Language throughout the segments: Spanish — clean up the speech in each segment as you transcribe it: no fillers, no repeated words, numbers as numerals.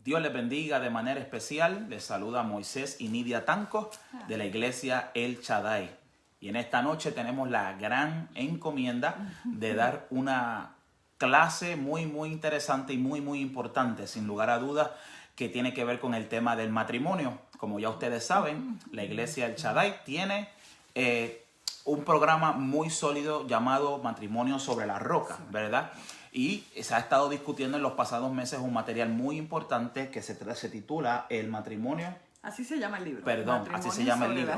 Dios les bendiga de manera especial. Les saluda Moisés y Nidia Tanco de la iglesia El Shaddai. Y en esta noche tenemos la gran encomienda de dar una clase muy interesante y muy importante, sin lugar a dudas, que tiene que ver con el tema del matrimonio. Como ya ustedes saben, la iglesia El Shaddai tiene un programa muy sólido llamado Matrimonio sobre la Roca, ¿verdad? Y se ha estado discutiendo en los pasados meses un material muy importante que se titula El matrimonio. Así se llama el libro. Perdón, así se llama el libro.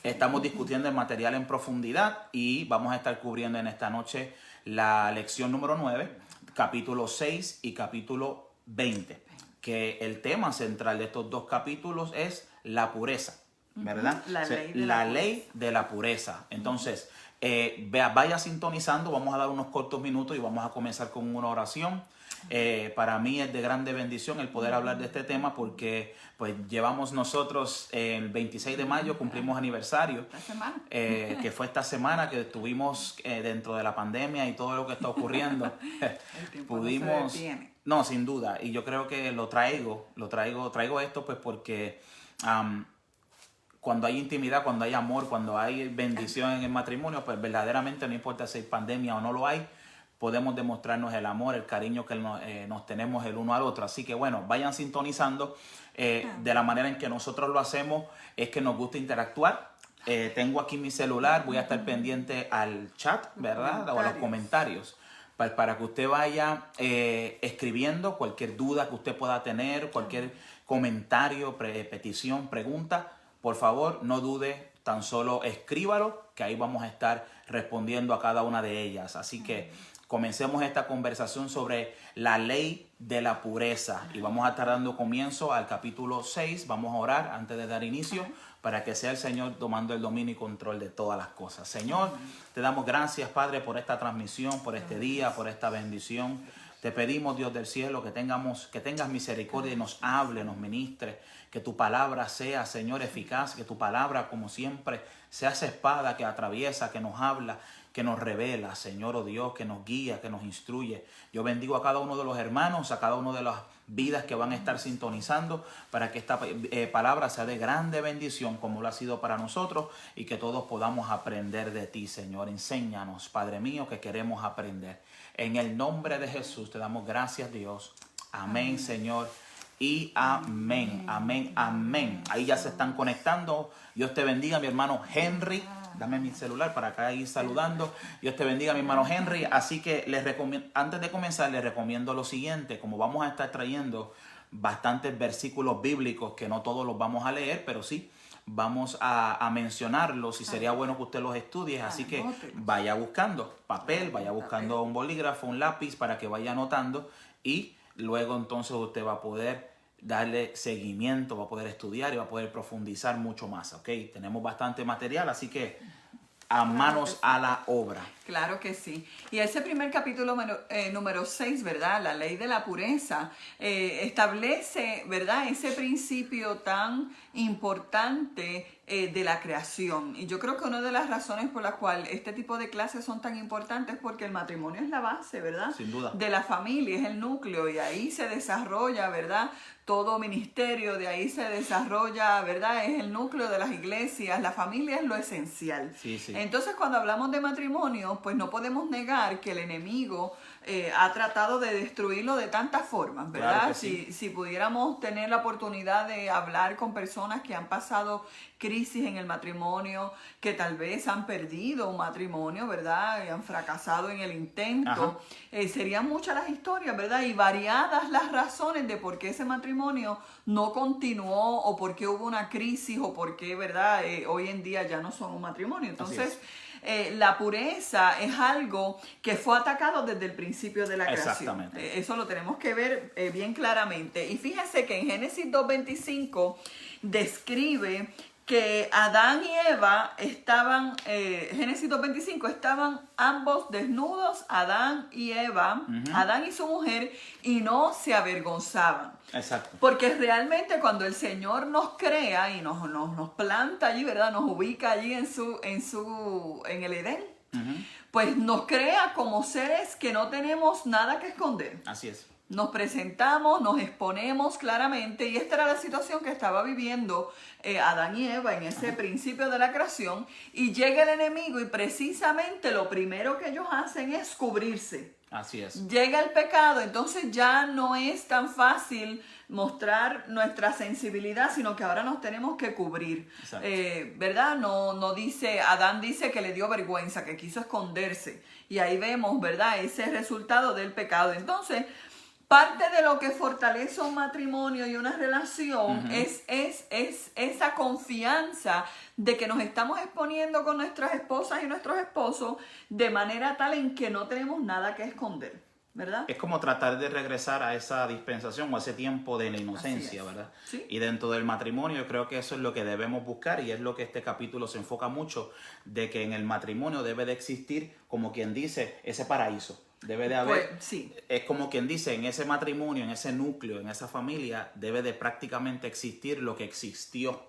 Estamos discutiendo el material en profundidad y vamos a estar cubriendo en esta noche la lección número 9, capítulo 6 y capítulo 20. Que el tema central de estos dos capítulos es la pureza, ¿verdad? La ley de la pureza. Entonces, vaya sintonizando, vamos a dar unos cortos minutos y vamos a comenzar con una oración. Para mí es de grande bendición el poder hablar de este tema porque pues llevamos nosotros el 26 de mayo, cumplimos aniversario, que fue esta semana que estuvimos dentro de la pandemia y todo lo que está ocurriendo. Pudimos, no, sin duda, y yo creo que traigo esto pues porque cuando hay intimidad, cuando hay amor, cuando hay bendición en el matrimonio, pues verdaderamente no importa si hay pandemia o no lo hay, podemos demostrarnos el amor, el cariño que nos tenemos el uno al otro. Así que bueno, vayan sintonizando. De la manera en que nosotros lo hacemos es que nos gusta interactuar. Tengo aquí mi celular, voy a estar pendiente al chat, ¿verdad? O a los comentarios. Para que usted vaya escribiendo cualquier duda que usted pueda tener, cualquier comentario, petición, pregunta. Por favor, no dude, tan solo escríbalo, que ahí vamos a estar respondiendo a cada una de ellas. Así que comencemos esta conversación sobre la ley de la pureza. Y vamos a estar dando comienzo al capítulo 6. Vamos a orar antes de dar inicio para que sea el Señor tomando el dominio y control de todas las cosas. Señor, te damos gracias, Padre, por esta transmisión, por este día, por esta bendición. Te pedimos, Dios del cielo, que tengas misericordia y nos hable, nos ministre. Que tu palabra sea, Señor, eficaz. Que tu palabra, como siempre, sea esa espada que atraviesa, que nos habla, que nos revela, Señor, oh Dios, que nos guía, que nos instruye. Yo bendigo a cada uno de los hermanos, a cada una de las vidas que van a estar sintonizando para que esta palabra sea de grande bendición como lo ha sido para nosotros y que todos podamos aprender de ti, Señor. Enséñanos, Padre mío, que queremos aprender. En el nombre de Jesús te damos gracias, Dios. Amén, Señor. Y amén, amén, amén. Ahí ya se están conectando. Dios te bendiga, mi hermano Henry. Dame mi celular para acá ir saludando. Dios te bendiga, mi hermano Henry. Así que antes de comenzar, les recomiendo lo siguiente. Como vamos a estar trayendo bastantes versículos bíblicos, que no todos los vamos a leer, pero sí vamos a mencionarlos y sería bueno que usted los estudie. Así que vaya buscando papel, vaya buscando un bolígrafo, un lápiz para que vaya anotando y luego entonces usted va a poder darle seguimiento, va a poder estudiar y va a poder profundizar mucho más, ¿ok? Tenemos bastante material, así que manos a la obra. Claro que sí. Y ese primer capítulo número 6, ¿verdad? La ley de la pureza, establece, ¿verdad? Ese principio tan importante de la creación. Y yo creo que una de las razones por las cuales este tipo de clases son tan importantes es porque el matrimonio es la base, ¿verdad? Sin duda. De la familia, es el núcleo y ahí se desarrolla, ¿verdad? Todo ministerio, de ahí se desarrolla, ¿verdad? Es el núcleo de las iglesias, la familia es lo esencial. Sí, sí. Entonces, cuando hablamos de matrimonio, pues no podemos negar que el enemigo ha tratado de destruirlo de tantas formas, ¿verdad? Claro que sí. Si pudiéramos tener la oportunidad de hablar con personas que han pasado crisis en el matrimonio, que tal vez han perdido un matrimonio, ¿verdad? Y han fracasado en el intento. Serían muchas las historias, ¿verdad? Y variadas las razones de por qué ese matrimonio no continuó o por qué hubo una crisis o por qué, ¿verdad? Hoy en día ya no son un matrimonio. Entonces, la pureza es algo que fue atacado desde el principio de la creación. Exactamente. Eso lo tenemos que ver bien claramente. Y fíjense que en Génesis 2:25 describe que Adán y Eva estaban, Génesis 2:25, estaban ambos desnudos, Adán y Eva, Adán y su mujer, y no se avergonzaban. Exacto. Porque realmente cuando el Señor nos crea y nos planta allí, ¿verdad? Nos ubica allí en el Edén, pues nos crea como seres que no tenemos nada que esconder. Así es. Nos presentamos, nos exponemos claramente, y esta era la situación que estaba viviendo Adán y Eva en ese principio de la creación, y llega el enemigo y precisamente lo primero que ellos hacen es cubrirse. Así es. Llega el pecado, entonces ya no es tan fácil mostrar nuestra sensibilidad, sino que ahora nos tenemos que cubrir, ¿verdad? No dice, Adán dice que le dio vergüenza, que quiso esconderse, y ahí vemos, ¿verdad?, ese resultado del pecado. Entonces, parte de lo que fortalece un matrimonio y una relación es esa confianza de que nos estamos exponiendo con nuestras esposas y nuestros esposos de manera tal en que no tenemos nada que esconder, ¿verdad? Es como tratar de regresar a esa dispensación o a ese tiempo de la inocencia, ¿verdad? ¿Sí? Y dentro del matrimonio yo creo que eso es lo que debemos buscar, y es lo que este capítulo se enfoca mucho, de que en el matrimonio debe de existir, como quien dice, ese paraíso. Debe de haber, Pues, sí. Es como quien dice, en ese matrimonio, en ese núcleo, en esa familia, debe de prácticamente existir lo que existió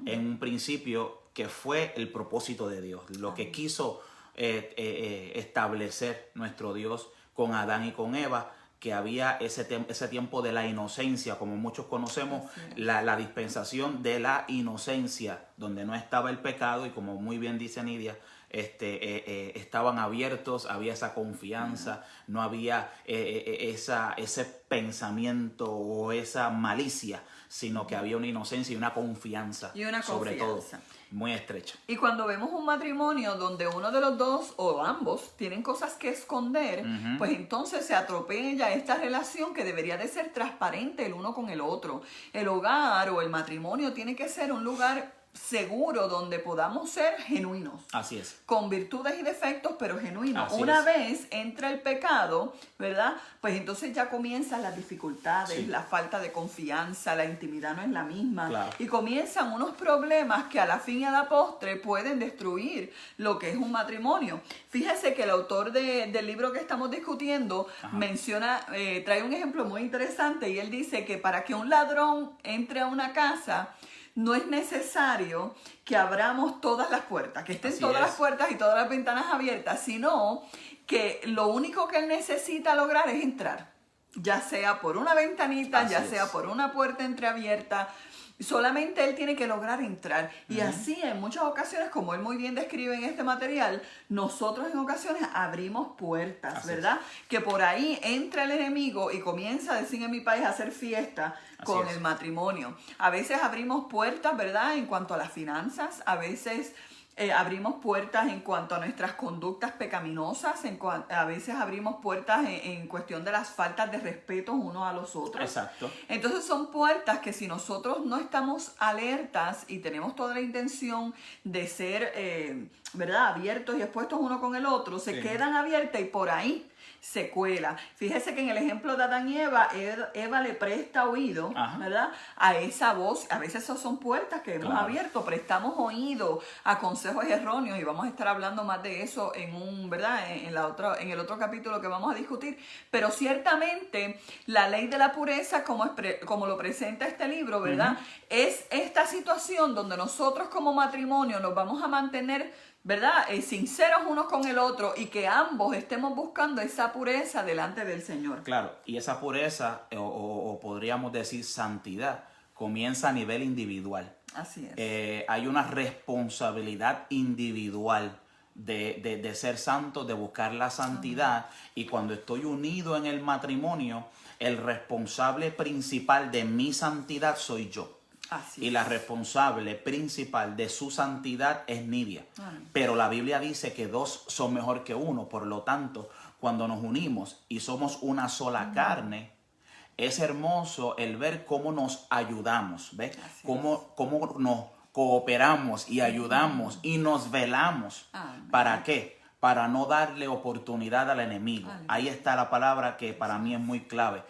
en un principio, que fue el propósito de Dios, lo que quiso establecer nuestro Dios con Adán y con Eva, que había ese tiempo de la inocencia, como muchos conocemos, la dispensación de la inocencia, donde no estaba el pecado, y como muy bien dice Nidia, estaban abiertos, había esa confianza, no había ese pensamiento o esa malicia, sino que había una inocencia y una confianza, sobre todo, muy estrecha. Y cuando vemos un matrimonio donde uno de los dos o ambos tienen cosas que esconder, pues entonces se atropella esta relación que debería de ser transparente el uno con el otro. El hogar o el matrimonio tiene que ser un lugar seguro donde podamos ser genuinos. Así es. Con virtudes y defectos, pero genuinos. Así Una es. vez entra el pecado, ¿verdad? Pues entonces ya comienzan las dificultades, la falta de confianza, la intimidad no es la misma. Claro. Y comienzan unos problemas que a la fin y a la postre pueden destruir lo que es un matrimonio. Fíjese que el autor del libro que estamos discutiendo menciona, trae un ejemplo muy interesante, y él dice que para que un ladrón entre a una casa, no es necesario que abramos todas las puertas, que estén todas las puertas y todas las ventanas abiertas, sino que lo único que él necesita lograr es entrar, ya sea por una ventanita, ya sea por una puerta entreabierta. Solamente él tiene que lograr entrar. Y así en muchas ocasiones, como él muy bien describe en este material, nosotros en ocasiones abrimos puertas, ¿verdad? Que por ahí entra el enemigo y comienza, decir en mi país, a hacer fiesta con el matrimonio. A veces abrimos puertas, ¿verdad?, en cuanto a las finanzas. A veces abrimos puertas en cuanto a nuestras conductas pecaminosas, a veces abrimos puertas en cuestión de las faltas de respeto unos a los otros. Exacto. Entonces son puertas que si nosotros no estamos alertas y tenemos toda la intención de ser, ¿verdad?, abiertos y expuestos uno con el otro, se quedan abiertas y por ahí se cuela. Fíjese que en el ejemplo de Adán y Eva, Eva le presta oído, ¿verdad?, a esa voz. A veces esas son puertas que hemos abierto, prestamos oído a consejos erróneos, y vamos a estar hablando más de eso en en el otro capítulo que vamos a discutir. Pero ciertamente la ley de la pureza, como lo presenta este libro, ¿verdad?, es esta situación donde nosotros como matrimonio nos vamos a mantener, ¿verdad?, sinceros unos con el otro, y que ambos estemos buscando esa pureza delante del Señor. Claro, y esa pureza, o podríamos decir santidad, comienza a nivel individual. Así es. Hay una responsabilidad individual de ser santo, de buscar la santidad, y cuando estoy unido en el matrimonio, el responsable principal de mi santidad soy yo. Y la responsable principal de su santidad es Nidia. Pero la Biblia dice que dos son mejor que uno. Por lo tanto, cuando nos unimos y somos una sola carne, es hermoso el ver cómo nos ayudamos, ¿ves? Cómo nos cooperamos y ayudamos y nos velamos. ¿Para qué? Para no darle oportunidad al enemigo. Ahí está la palabra que para mí es muy clave.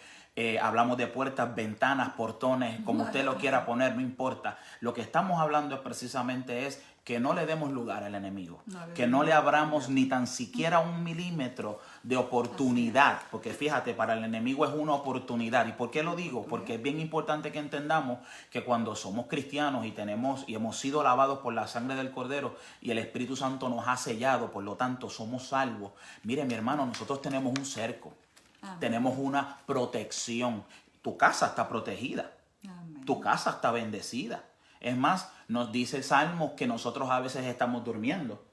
Hablamos de puertas, ventanas, portones, como usted lo quiera poner, no importa. Lo que estamos hablando precisamente es que no le demos lugar al enemigo, que no le abramos ni tan siquiera 1 milímetro de oportunidad, porque fíjate, para el enemigo es una oportunidad. ¿Y por qué lo digo? Porque es bien importante que entendamos que cuando somos cristianos y hemos sido lavados por la sangre del Cordero y el Espíritu Santo nos ha sellado, por lo tanto somos salvos. Mire, mi hermano, nosotros tenemos un cerco. tenemos una protección. Tu casa está protegida. Amén. Tu casa está bendecida. Es más, nos dice Salmos que nosotros a veces estamos durmiendo.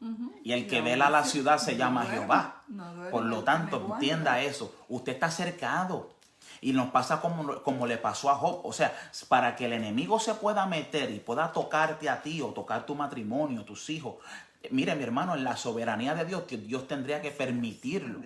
Y el que vela la ciudad se llama Jehová. Por lo tanto, entienda eso. Usted está cercado. Y nos pasa como le pasó a Job. O sea, para que el enemigo se pueda meter y pueda tocarte a ti o tocar tu matrimonio, tus hijos. Mire, mi hermano, en la soberanía de Dios, Dios tendría que permitirlo.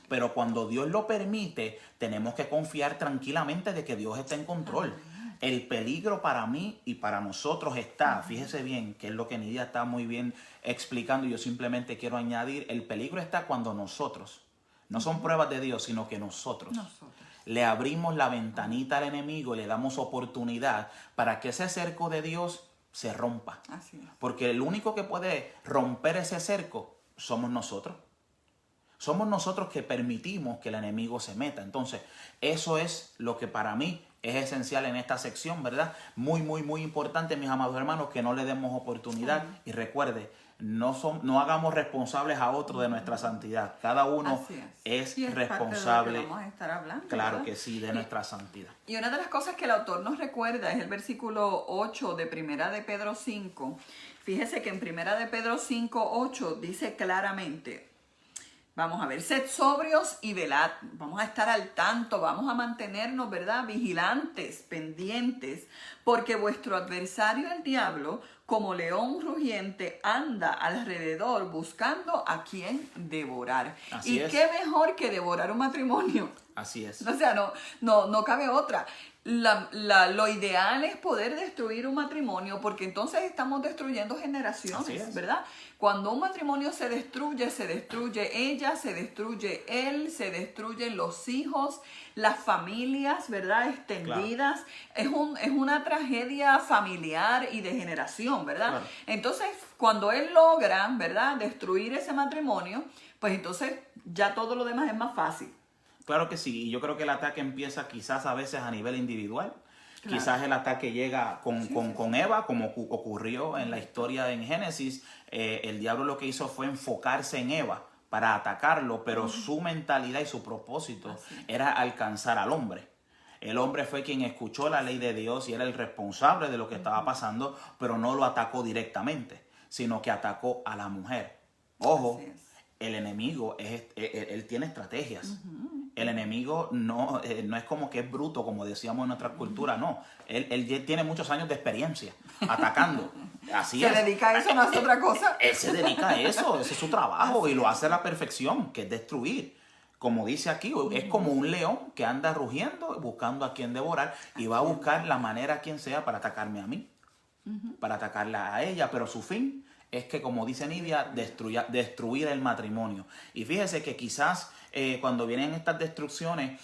Pero cuando Dios lo permite, tenemos que confiar tranquilamente de que Dios está en control. El peligro para mí y para nosotros está, fíjese bien, que es lo que Nidia está muy bien explicando, y yo simplemente quiero añadir, el peligro está cuando nosotros, no son pruebas de Dios, sino que nosotros le abrimos la ventanita al enemigo y le damos oportunidad para que ese cerco de Dios se rompa. Así es. Porque el único que puede romper ese cerco somos nosotros. Somos nosotros que permitimos que el enemigo se meta. Entonces, eso es lo que para mí es esencial en esta sección, ¿verdad? Muy, muy, muy importante, mis amados hermanos, que no le demos oportunidad. Y recuerde, no hagamos responsables a otro de nuestra santidad. Cada uno es responsable. Parte de lo que vamos a estar hablando, claro, ¿verdad? que sí, de nuestra santidad. Y una de las cosas que el autor nos recuerda es el versículo 8 de Primera de Pedro 5. Fíjese que en Primera de Pedro 5, 8 dice claramente... Vamos a ver, sed sobrios y velad. Vamos a estar al tanto, vamos a mantenernos, ¿verdad? Vigilantes, pendientes, porque vuestro adversario, el diablo, como león rugiente, anda alrededor buscando a quien devorar. Así es. Qué mejor que devorar un matrimonio. Así es. O sea, no cabe otra. Lo ideal es poder destruir un matrimonio, porque entonces estamos destruyendo generaciones, ¿verdad? Cuando un matrimonio se destruye ella, se destruye él, se destruyen los hijos, las familias, ¿verdad? Extendidas. Claro. Es una tragedia familiar y de generación, ¿verdad? Claro. Entonces, cuando él logra, ¿verdad?, destruir ese matrimonio, pues entonces ya todo lo demás es más fácil. Claro que sí, y yo creo que el ataque empieza quizás a veces a nivel individual. Claro. Quizás el ataque llega con Eva, como ocurrió en la historia en Génesis. El diablo lo que hizo fue enfocarse en Eva para atacarlo, pero su mentalidad y su propósito era alcanzar al hombre. El hombre fue quien escuchó la ley de Dios y era el responsable de lo que estaba pasando, pero no lo atacó directamente, sino que atacó a la mujer. Ojo, el enemigo, él tiene estrategias. El enemigo no es como que es bruto, como decíamos en nuestra cultura, no. Él tiene muchos años de experiencia atacando. Así se dedica a eso, no hace otra cosa. Él se dedica a eso, ese es su trabajo y lo hace a la perfección, que es destruir. Como dice aquí, es como un león que anda rugiendo, buscando a quien devorar y va a buscar la manera quien sea para atacarme a mí, para atacarla a ella, pero su fin es que, como dice Nidia, destruir el matrimonio. Y fíjese que quizás cuando vienen estas destrucciones,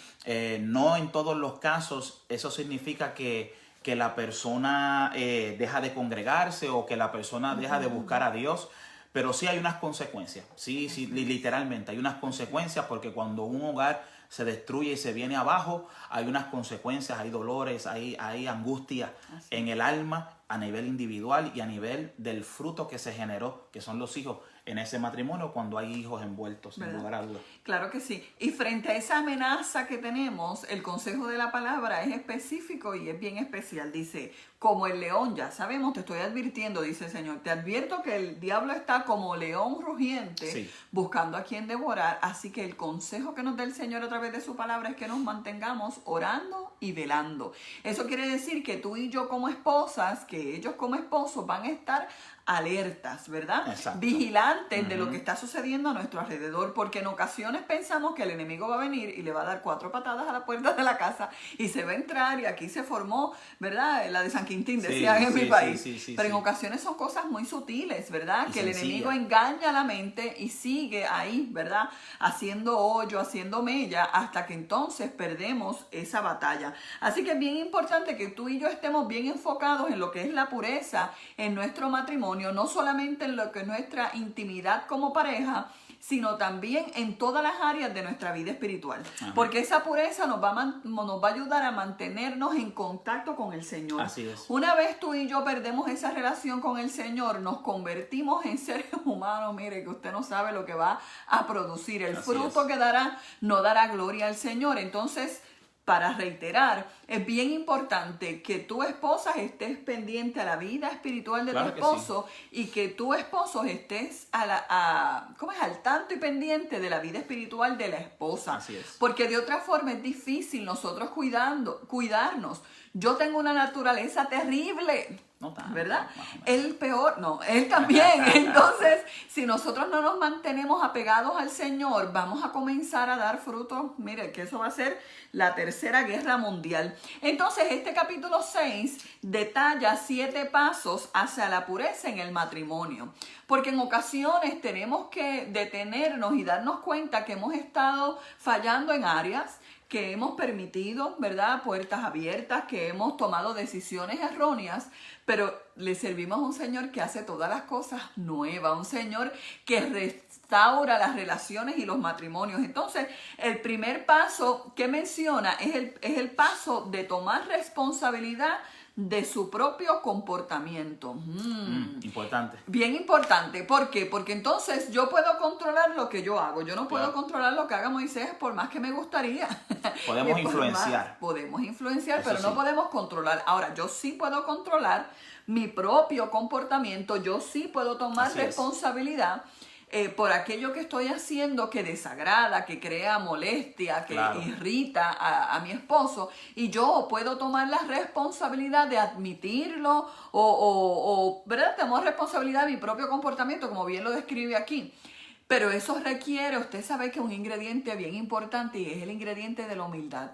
no en todos los casos eso significa que la persona deja de congregarse o que la persona deja de buscar a Dios, pero sí hay unas consecuencias. Sí, literalmente hay unas consecuencias, porque cuando un hogar se destruye y se viene abajo, hay unas consecuencias, hay dolores, hay angustia en el alma a nivel individual y a nivel del fruto que se generó, que son los hijos en ese matrimonio cuando hay hijos envueltos, sin lugar a dudas. Claro que sí. Y frente a esa amenaza que tenemos, el consejo de la palabra es específico y es bien especial. Dice, como el león, ya sabemos, te estoy advirtiendo, dice el Señor, te advierto que el diablo está como león rugiente, buscando a quien devorar. Así que el consejo que nos da el Señor a través de su palabra es que nos mantengamos orando y velando. Eso quiere decir que tú y yo como esposas, que ellos como esposos van a estar alertas, ¿verdad? Exacto. Vigilantes de lo que está sucediendo a nuestro alrededor, porque en ocasiones pensamos que el enemigo va a venir y le va a dar 4 patadas a la puerta de la casa y se va a entrar, y aquí se formó, ¿verdad? La de San Quintín, decían en mi país. Pero en ocasiones son cosas muy sutiles, ¿verdad? Que el enemigo engaña la mente y sigue ahí, ¿verdad? Haciendo hoyo, haciendo mella, hasta que entonces perdemos esa batalla. Así que es bien importante que tú y yo estemos bien enfocados en lo que es la pureza en nuestro matrimonio, no solamente en lo que es nuestra intimidad como pareja, sino también en todas las áreas de nuestra vida espiritual. Ajá. Porque esa pureza nos va a ayudar a mantenernos en contacto con el Señor. Así es. Una vez tú y yo perdemos esa relación con el Señor, nos convertimos en seres humanos, mire, que usted no sabe lo que va a producir. El fruto que dará no dará gloria al Señor. Entonces, para reiterar, es bien importante que tu esposa estés pendiente a la vida espiritual de tu esposo y que tu esposo estés al tanto y pendiente de la vida espiritual de la esposa. Así es. Porque de otra forma es difícil nosotros cuidarnos. Yo tengo una naturaleza terrible. No tanto, ¿verdad? Él peor, no, él también. Entonces, si nosotros no nos mantenemos apegados al Señor, vamos a comenzar a dar frutos. Mire, que eso va a ser la tercera guerra mundial. Entonces, este capítulo 6 detalla 7 pasos hacia la pureza en el matrimonio. Porque en ocasiones tenemos que detenernos y darnos cuenta que hemos estado fallando en áreas, que hemos permitido, ¿verdad?, puertas abiertas, que hemos tomado decisiones erróneas, pero le servimos a un Señor que hace todas las cosas nuevas, un Señor que restaura las relaciones y los matrimonios. Entonces, el primer paso que menciona es el paso de tomar responsabilidad de su propio comportamiento. Importante. Bien importante. ¿Por qué? Porque entonces yo puedo controlar lo que yo hago. Yo no puedo controlar lo que haga Moisés por más que me gustaría. Podemos influenciar. Podemos influenciar, Eso pero no sí. podemos controlar. Ahora, yo sí puedo controlar mi propio comportamiento. Yo sí puedo tomar Así es. responsabilidad por aquello que estoy haciendo que desagrada, que crea molestia, que irrita a mi esposo, y yo puedo tomar la responsabilidad de admitirlo o ¿verdad? Tomar responsabilidad de mi propio comportamiento, como bien lo describe aquí. Pero eso requiere, usted sabe que un ingrediente bien importante y es el ingrediente de la humildad.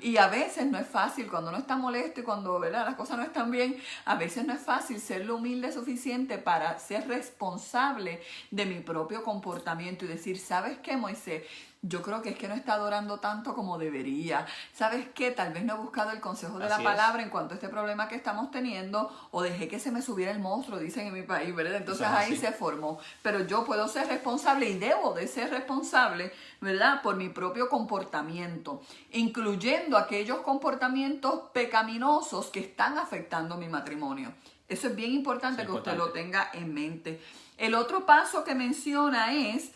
Y a veces no es fácil, cuando uno está molesto y cuando, ¿verdad?, las cosas no están bien, a veces no es fácil ser lo humilde suficiente para ser responsable de mi propio comportamiento y decir, ¿sabes qué, Moisés? Yo creo que es que no está adorando tanto como debería. ¿Sabes qué? Tal vez no he buscado el consejo de la palabra en cuanto a este problema que estamos teniendo, o dejé que se me subiera el monstruo, dicen en mi país, ¿verdad? Entonces ahí se formó. Pero yo puedo ser responsable y debo de ser responsable, ¿verdad?, por mi propio comportamiento, incluyendo aquellos comportamientos pecaminosos que están afectando mi matrimonio. Eso es bien importante que usted lo tenga en mente. El otro paso que menciona es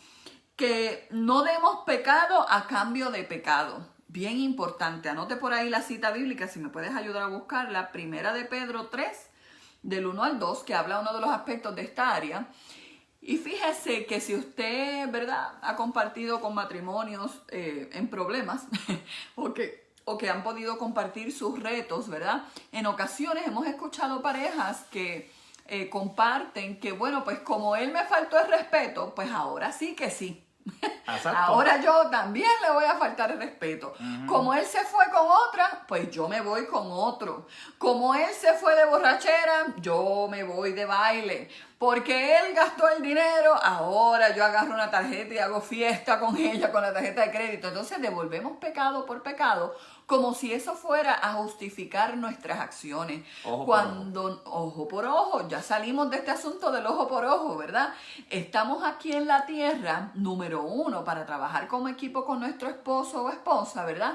que no demos pecado a cambio de pecado. Bien importante. Anote por ahí la cita bíblica, si me puedes ayudar a buscarla. Primera de Pedro 3, del 1 al 2, que habla uno de los aspectos de esta área. Y fíjese que si usted, ¿verdad?, ha compartido con matrimonios en problemas o que han podido compartir sus retos, ¿verdad? En ocasiones hemos escuchado parejas que comparten que, bueno, pues como él me faltó el respeto, pues ahora sí que sí. Ahora yo también le voy a faltar el respeto. Como él se fue con otra, pues yo me voy con otro. Como él se fue de borrachera, yo me voy de baile. Porque él gastó el dinero, ahora yo agarro una tarjeta y hago fiesta con ella, con la tarjeta de crédito. Entonces devolvemos pecado por pecado, como si eso fuera a justificar nuestras acciones. Ojo por ojo, ya salimos de este asunto del ojo por ojo, ¿verdad? Estamos aquí en la tierra, número 1, para trabajar como equipo con nuestro esposo o esposa, ¿verdad?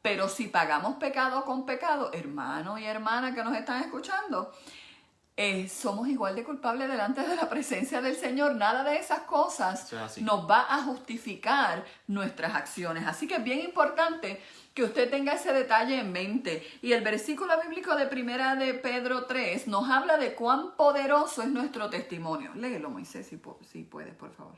Pero si pagamos pecado con pecado, hermano y hermana que nos están escuchando, somos igual de culpables delante de la presencia del Señor. Nada de esas cosas nos va a justificar nuestras acciones. Así que es bien importante que usted tenga ese detalle en mente. Y el versículo bíblico de Primera de Pedro 3 nos habla de cuán poderoso es nuestro testimonio. Léelo, Moisés, si puedes, por favor.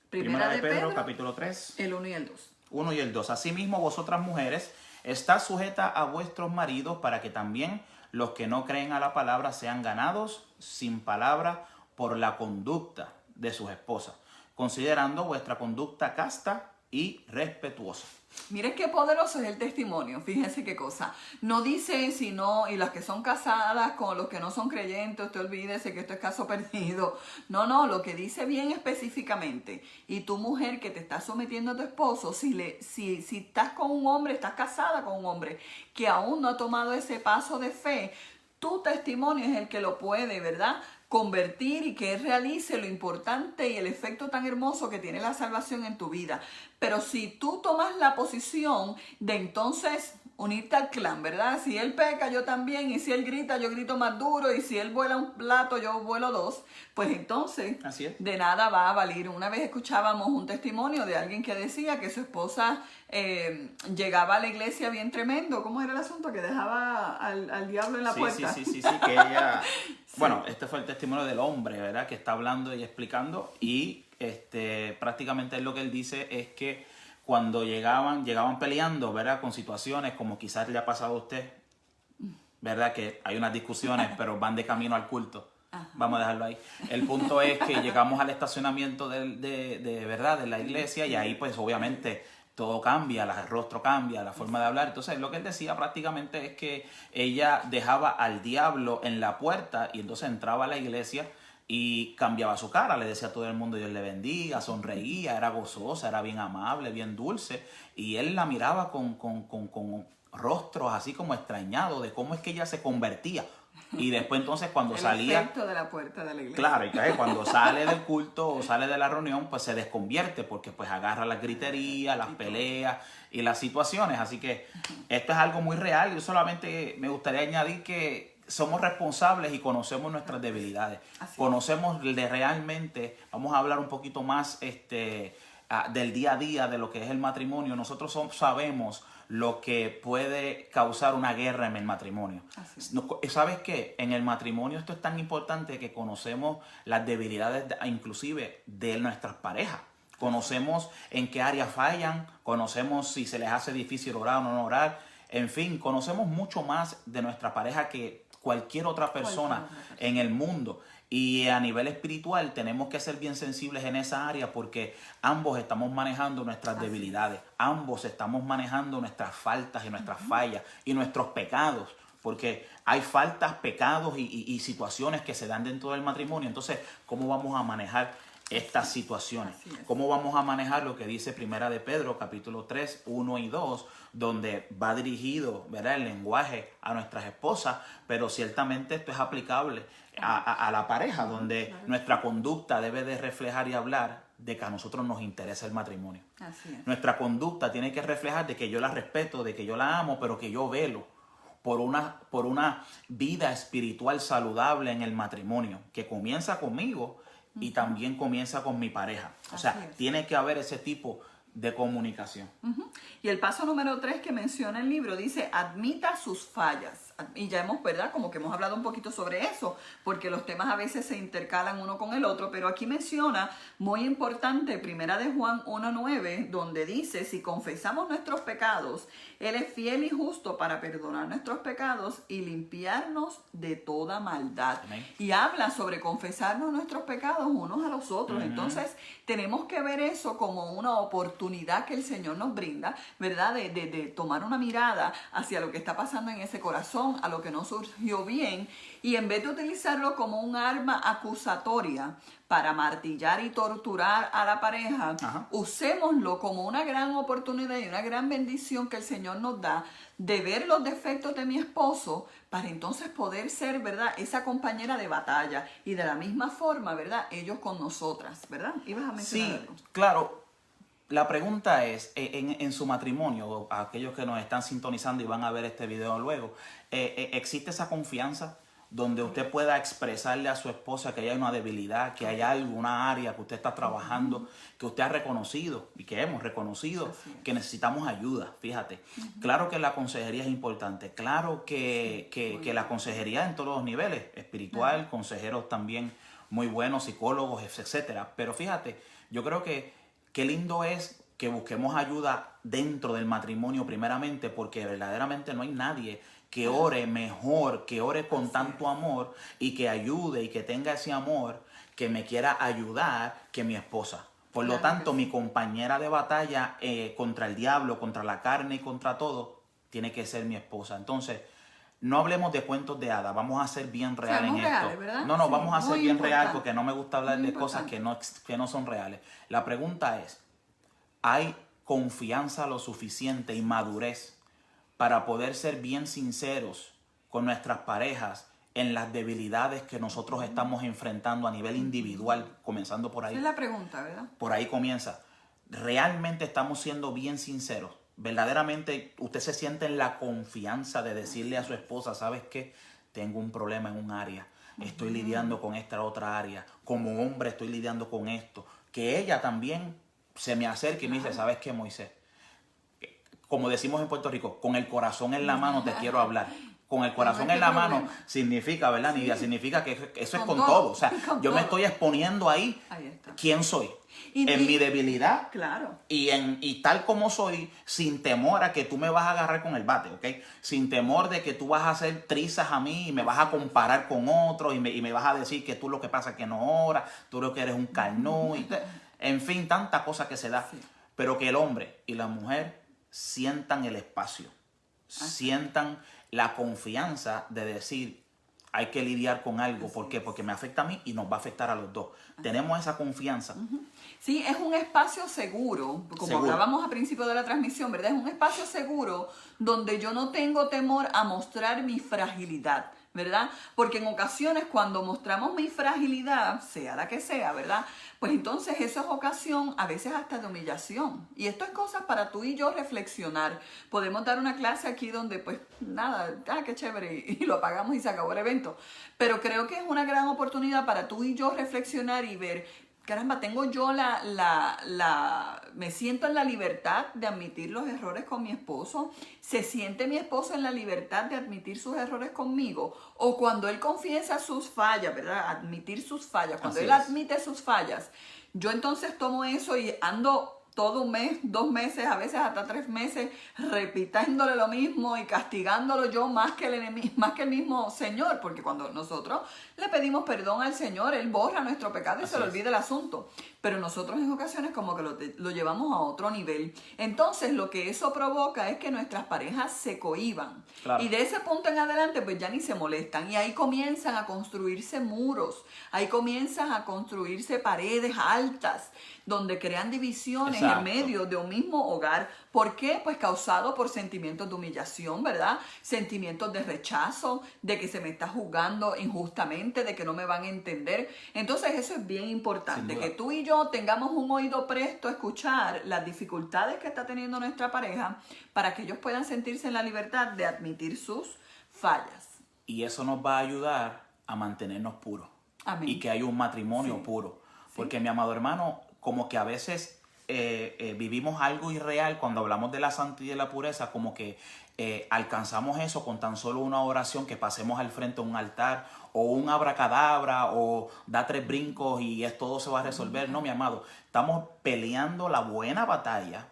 Primera de Pedro, capítulo 3. El 1 y el 2. 1 y el 2. Asimismo, vosotras mujeres, estad sujetas a vuestros maridos, para que también los que no creen a la palabra sean ganados sin palabra por la conducta de sus esposas, considerando vuestra conducta casta y respetuosa. Mire qué poderoso es el testimonio, fíjense qué cosa. No dice sino, y las que son casadas con los que no son creyentes, usted olvídese que esto es caso perdido. No, lo que dice bien específicamente. Y tu mujer que te está sometiendo a tu esposo, si estás con un hombre, estás casada con un hombre que aún no ha tomado ese paso de fe, tu testimonio es el que lo puede, ¿verdad?, convertir y que Él realice lo importante y el efecto tan hermoso que tiene la salvación en tu vida. Pero si tú tomas la posición de entonces unirte al clan, ¿verdad? Si él peca, yo también, y si él grita, yo grito más duro, y si él vuela un plato, yo vuelo dos, pues entonces de nada va a valer. Una vez escuchábamos un testimonio de alguien que decía que su esposa llegaba a la iglesia bien tremendo. ¿Cómo era el asunto? Que dejaba al diablo en la puerta. Sí, que ella... Sí. Bueno, este fue el testimonio del hombre, ¿verdad? Que está hablando y explicando, y prácticamente lo que él dice es que cuando llegaban peleando, ¿verdad? Con situaciones como quizás le ha pasado a usted, ¿verdad? Que hay unas discusiones, pero van de camino al culto. Ajá. Vamos a dejarlo ahí. El punto es que llegamos al estacionamiento ¿verdad? De la iglesia, y ahí pues obviamente todo cambia, el rostro cambia, la forma de hablar. Entonces lo que él decía prácticamente es que ella dejaba al diablo en la puerta y entonces entraba a la iglesia y cambiaba su cara, le decía a todo el mundo Dios le bendiga, sonreía, era gozosa, era bien amable, bien dulce, y él la miraba con rostros así como extrañados de cómo es que ella se convertía. Y después entonces cuando salía... El efecto de la puerta de la iglesia. Claro, y cuando sale del culto o sale de la reunión, pues se desconvierte porque pues agarra las griterías, las peleas y las situaciones. Así que esto es algo muy real. Yo solamente me gustaría añadir que somos responsables y conocemos nuestras debilidades. Conocemos realmente, vamos a hablar un poquito más del día a día de lo que es el matrimonio. Nosotros sabemos lo que puede causar una guerra en el matrimonio. ¿Sabes qué? En el matrimonio esto es tan importante que conocemos las debilidades inclusive de nuestras parejas. Conocemos en qué áreas fallan, conocemos si se les hace difícil orar o no orar. En fin, conocemos mucho más de nuestra pareja que cualquier otra persona en el mundo. Y a nivel espiritual tenemos que ser bien sensibles en esa área porque ambos estamos manejando nuestras debilidades, ambos estamos manejando nuestras faltas y nuestras fallas y nuestros pecados, porque hay faltas, pecados y situaciones que se dan dentro del matrimonio. Entonces, ¿cómo vamos a manejar estas situaciones? ¿Cómo vamos a manejar lo que dice Primera de Pedro, capítulo 3, 1 y 2, donde va dirigido, ¿verdad?, el lenguaje a nuestras esposas, pero ciertamente esto es aplicable a la pareja, donde nuestra conducta debe de reflejar y hablar de que a nosotros nos interesa el matrimonio. Nuestra conducta tiene que reflejar de que yo la respeto, de que yo la amo, pero que yo velo por una vida espiritual saludable en el matrimonio, que comienza conmigo y también comienza con mi pareja. O sea, tiene que haber ese tipo de comunicación. Y el paso número 3 que menciona el libro dice, admita sus fallas. Y ya ¿verdad? Como que hemos hablado un poquito sobre eso, porque los temas a veces se intercalan uno con el otro, pero aquí menciona, muy importante, Primera de Juan 1:9, donde dice, si confesamos nuestros pecados, Él es fiel y justo para perdonar nuestros pecados y limpiarnos de toda maldad. Amén. Y habla sobre confesarnos nuestros pecados unos a los otros. Entonces, tenemos que ver eso como una oportunidad que el Señor nos brinda, ¿verdad? De tomar una mirada hacia lo que está pasando en ese corazón, a lo que no surgió bien, y en vez de utilizarlo como un arma acusatoria para martillar y torturar a la pareja, usémoslo como una gran oportunidad y una gran bendición que el Señor nos da de ver los defectos de mi esposo para entonces poder ser, ¿verdad?, esa compañera de batalla, y de la misma forma, ¿verdad?, ellos con nosotras, ¿verdad? ¿Ibas a mencionar algo? Claro. La pregunta es, en su matrimonio, aquellos que nos están sintonizando y van a ver este video luego, ¿existe esa confianza donde usted pueda expresarle a su esposa que hay una debilidad, que hay alguna área que usted está trabajando, que usted ha reconocido y que hemos reconocido que necesitamos ayuda? Fíjate, claro que la consejería es importante, claro que la consejería en todos los niveles, espiritual, consejeros también muy buenos, psicólogos, etcétera, pero fíjate, yo creo que qué lindo es que busquemos ayuda dentro del matrimonio primeramente, porque verdaderamente no hay nadie que ore mejor, que ore con tanto amor y que ayude y que tenga ese amor que me quiera ayudar que mi esposa. Por lo tanto, mi compañera de batalla contra el diablo, contra la carne y contra todo, tiene que ser mi esposa. Entonces, no hablemos de cuentos de hadas, vamos a ser bien real en esto. ¿Verdad? No, vamos a ser bien real porque no me gusta hablar de cosas que no son reales. La pregunta es, ¿hay confianza lo suficiente y madurez para poder ser bien sinceros con nuestras parejas en las debilidades que nosotros estamos enfrentando a nivel individual, comenzando por ahí. Esa es la pregunta, ¿verdad? Por ahí comienza. ¿Realmente estamos siendo bien sinceros? ¿Verdaderamente usted se siente en la confianza de decirle a su esposa, ¿sabes qué? Tengo un problema en un área, estoy lidiando con esta otra área, como hombre estoy lidiando con esto? Que ella también se me acerque y me dice, ¿sabes qué, Moisés? Como decimos en Puerto Rico, con el corazón en la mano te quiero hablar. Con el corazón en la mano significa, ¿verdad, Nidia? Significa que eso es con todo. O sea, yo me estoy exponiendo ahí quién soy. En mi debilidad. Claro. Y tal como soy, sin temor a que tú me vas a agarrar con el bate, ¿ok? Sin temor de que tú vas a hacer trizas a mí y me vas a comparar con otros y me vas a decir que tú lo que pasa es que no oras, tú lo que eres un carnú. En fin, tanta cosa que se da. Sí. Pero que el hombre y la mujer sientan el espacio, sientan la confianza de decir, hay que lidiar con algo. ¿Por qué? Porque me afecta a mí y nos va a afectar a los dos. Tenemos esa confianza. Sí, es un espacio seguro, como hablábamos al principio de la transmisión, ¿verdad? Es un espacio seguro donde yo no tengo temor a mostrar mi fragilidad, ¿verdad? Porque en ocasiones cuando mostramos mi fragilidad, sea la que sea, ¿verdad? Pues entonces eso es ocasión a veces hasta de humillación. Y esto es cosas para tú y yo reflexionar. Podemos dar una clase aquí donde pues nada, qué chévere, y lo apagamos y se acabó el evento. Pero creo que es una gran oportunidad para tú y yo reflexionar y ver, caramba, tengo yo me siento en la libertad de admitir los errores con mi esposo. ¿Se siente mi esposo en la libertad de admitir sus errores conmigo? O cuando él confiesa sus fallas, ¿verdad? Admitir sus fallas. Cuando él admite sus fallas, yo entonces tomo eso y ando todo un mes, 2 meses, a veces hasta 3 meses, repitiéndole lo mismo y castigándolo yo más que el enemigo, más que el mismo Señor, porque cuando nosotros le pedimos perdón al Señor, Él borra nuestro pecado y se le olvida el asunto. Pero nosotros en ocasiones como que lo llevamos a otro nivel. Entonces lo que eso provoca es que nuestras parejas se cohíban. Claro. Y de ese punto en adelante pues ya ni se molestan. Y ahí comienzan a construirse muros, ahí comienzan a construirse paredes altas, donde crean divisiones en medio de un mismo hogar. ¿Por qué? Pues causado por sentimientos de humillación, ¿verdad? Sentimientos de rechazo, de que se me está juzgando injustamente, de que no me van a entender. Entonces eso es bien importante, que tú y yo tengamos un oído presto a escuchar las dificultades que está teniendo nuestra pareja para que ellos puedan sentirse en la libertad de admitir sus fallas. Y eso nos va a ayudar a mantenernos puros. Amén. Y que haya un matrimonio puro. Porque mi amado hermano, como que a veces vivimos algo irreal cuando hablamos de la santidad y la pureza, como que alcanzamos eso con tan solo una oración, que pasemos al frente de un altar o un abracadabra o da 3 brincos y todo se va a resolver. No, mi amado, estamos peleando la buena batalla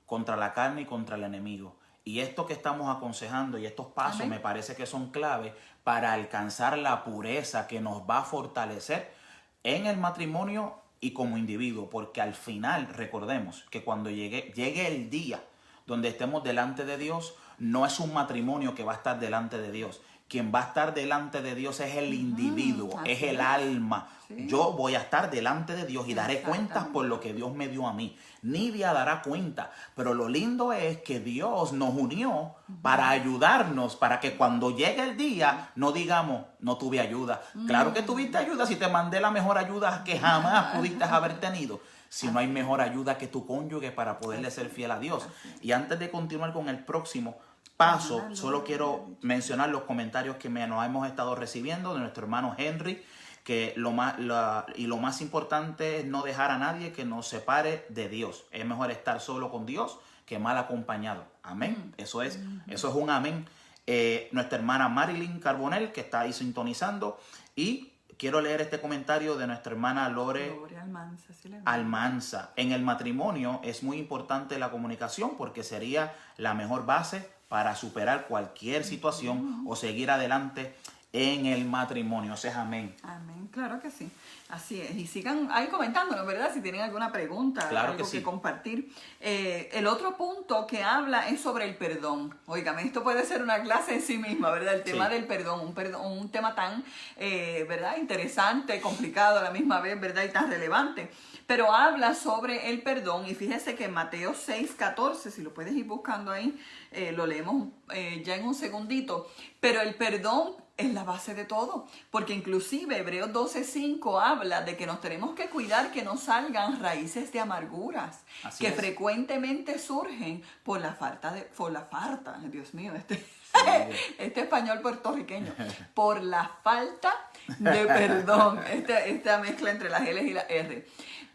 contra la carne y contra el enemigo. Y esto que estamos aconsejando y estos pasos me parece que son clave para alcanzar la pureza que nos va a fortalecer en el matrimonio y como individuo, porque al final recordemos que cuando llegue el día donde estemos delante de Dios, no es un matrimonio que va a estar delante de Dios. Quien va a estar delante de Dios es el individuo, es el alma. Sí. Yo voy a estar delante de Dios y daré cuentas por lo que Dios me dio a mí. Nidia dará cuenta, pero lo lindo es que Dios nos unió para ayudarnos, para que cuando llegue el día no digamos, no tuve ayuda. Claro que tuviste ayuda si te mandé la mejor ayuda que jamás pudiste haber tenido. Si no hay mejor ayuda que tu cónyuge para poderle ser fiel a Dios. Y antes de continuar con el próximo paso, solo quiero mencionar los comentarios que nos hemos estado recibiendo de nuestro hermano Henry, que lo más importante es no dejar a nadie que nos separe de Dios. Es mejor estar solo con Dios que mal acompañado. Amén. Eso es un amén. Nuestra hermana Marilyn Carbonell, que está ahí sintonizando, y quiero leer este comentario de nuestra hermana Lore Almanza. En el matrimonio es muy importante la comunicación porque sería la mejor base para superar cualquier situación o seguir adelante en el matrimonio. O sea, amén. Amén, claro que sí. Así es. Y sigan ahí comentándonos, ¿verdad? Si tienen alguna pregunta, claro algo que compartir. El otro punto que habla es sobre el perdón. Óigame, esto puede ser una clase en sí misma, ¿verdad? El tema del perdón, un tema tan, ¿verdad? Interesante, complicado a la misma vez, ¿verdad? Y tan relevante. Pero habla sobre el perdón y fíjese que en Mateo 6:14, si lo puedes ir buscando ahí, lo leemos ya en un segundito. Pero el perdón es la base de todo, porque inclusive Hebreos 12:5 habla de que nos tenemos que cuidar que no salgan raíces de amarguras Así que es. frecuentemente surgen por la falta, Dios mío, Sí. este español puertorriqueño, por la falta de perdón, esta mezcla entre las L y la R.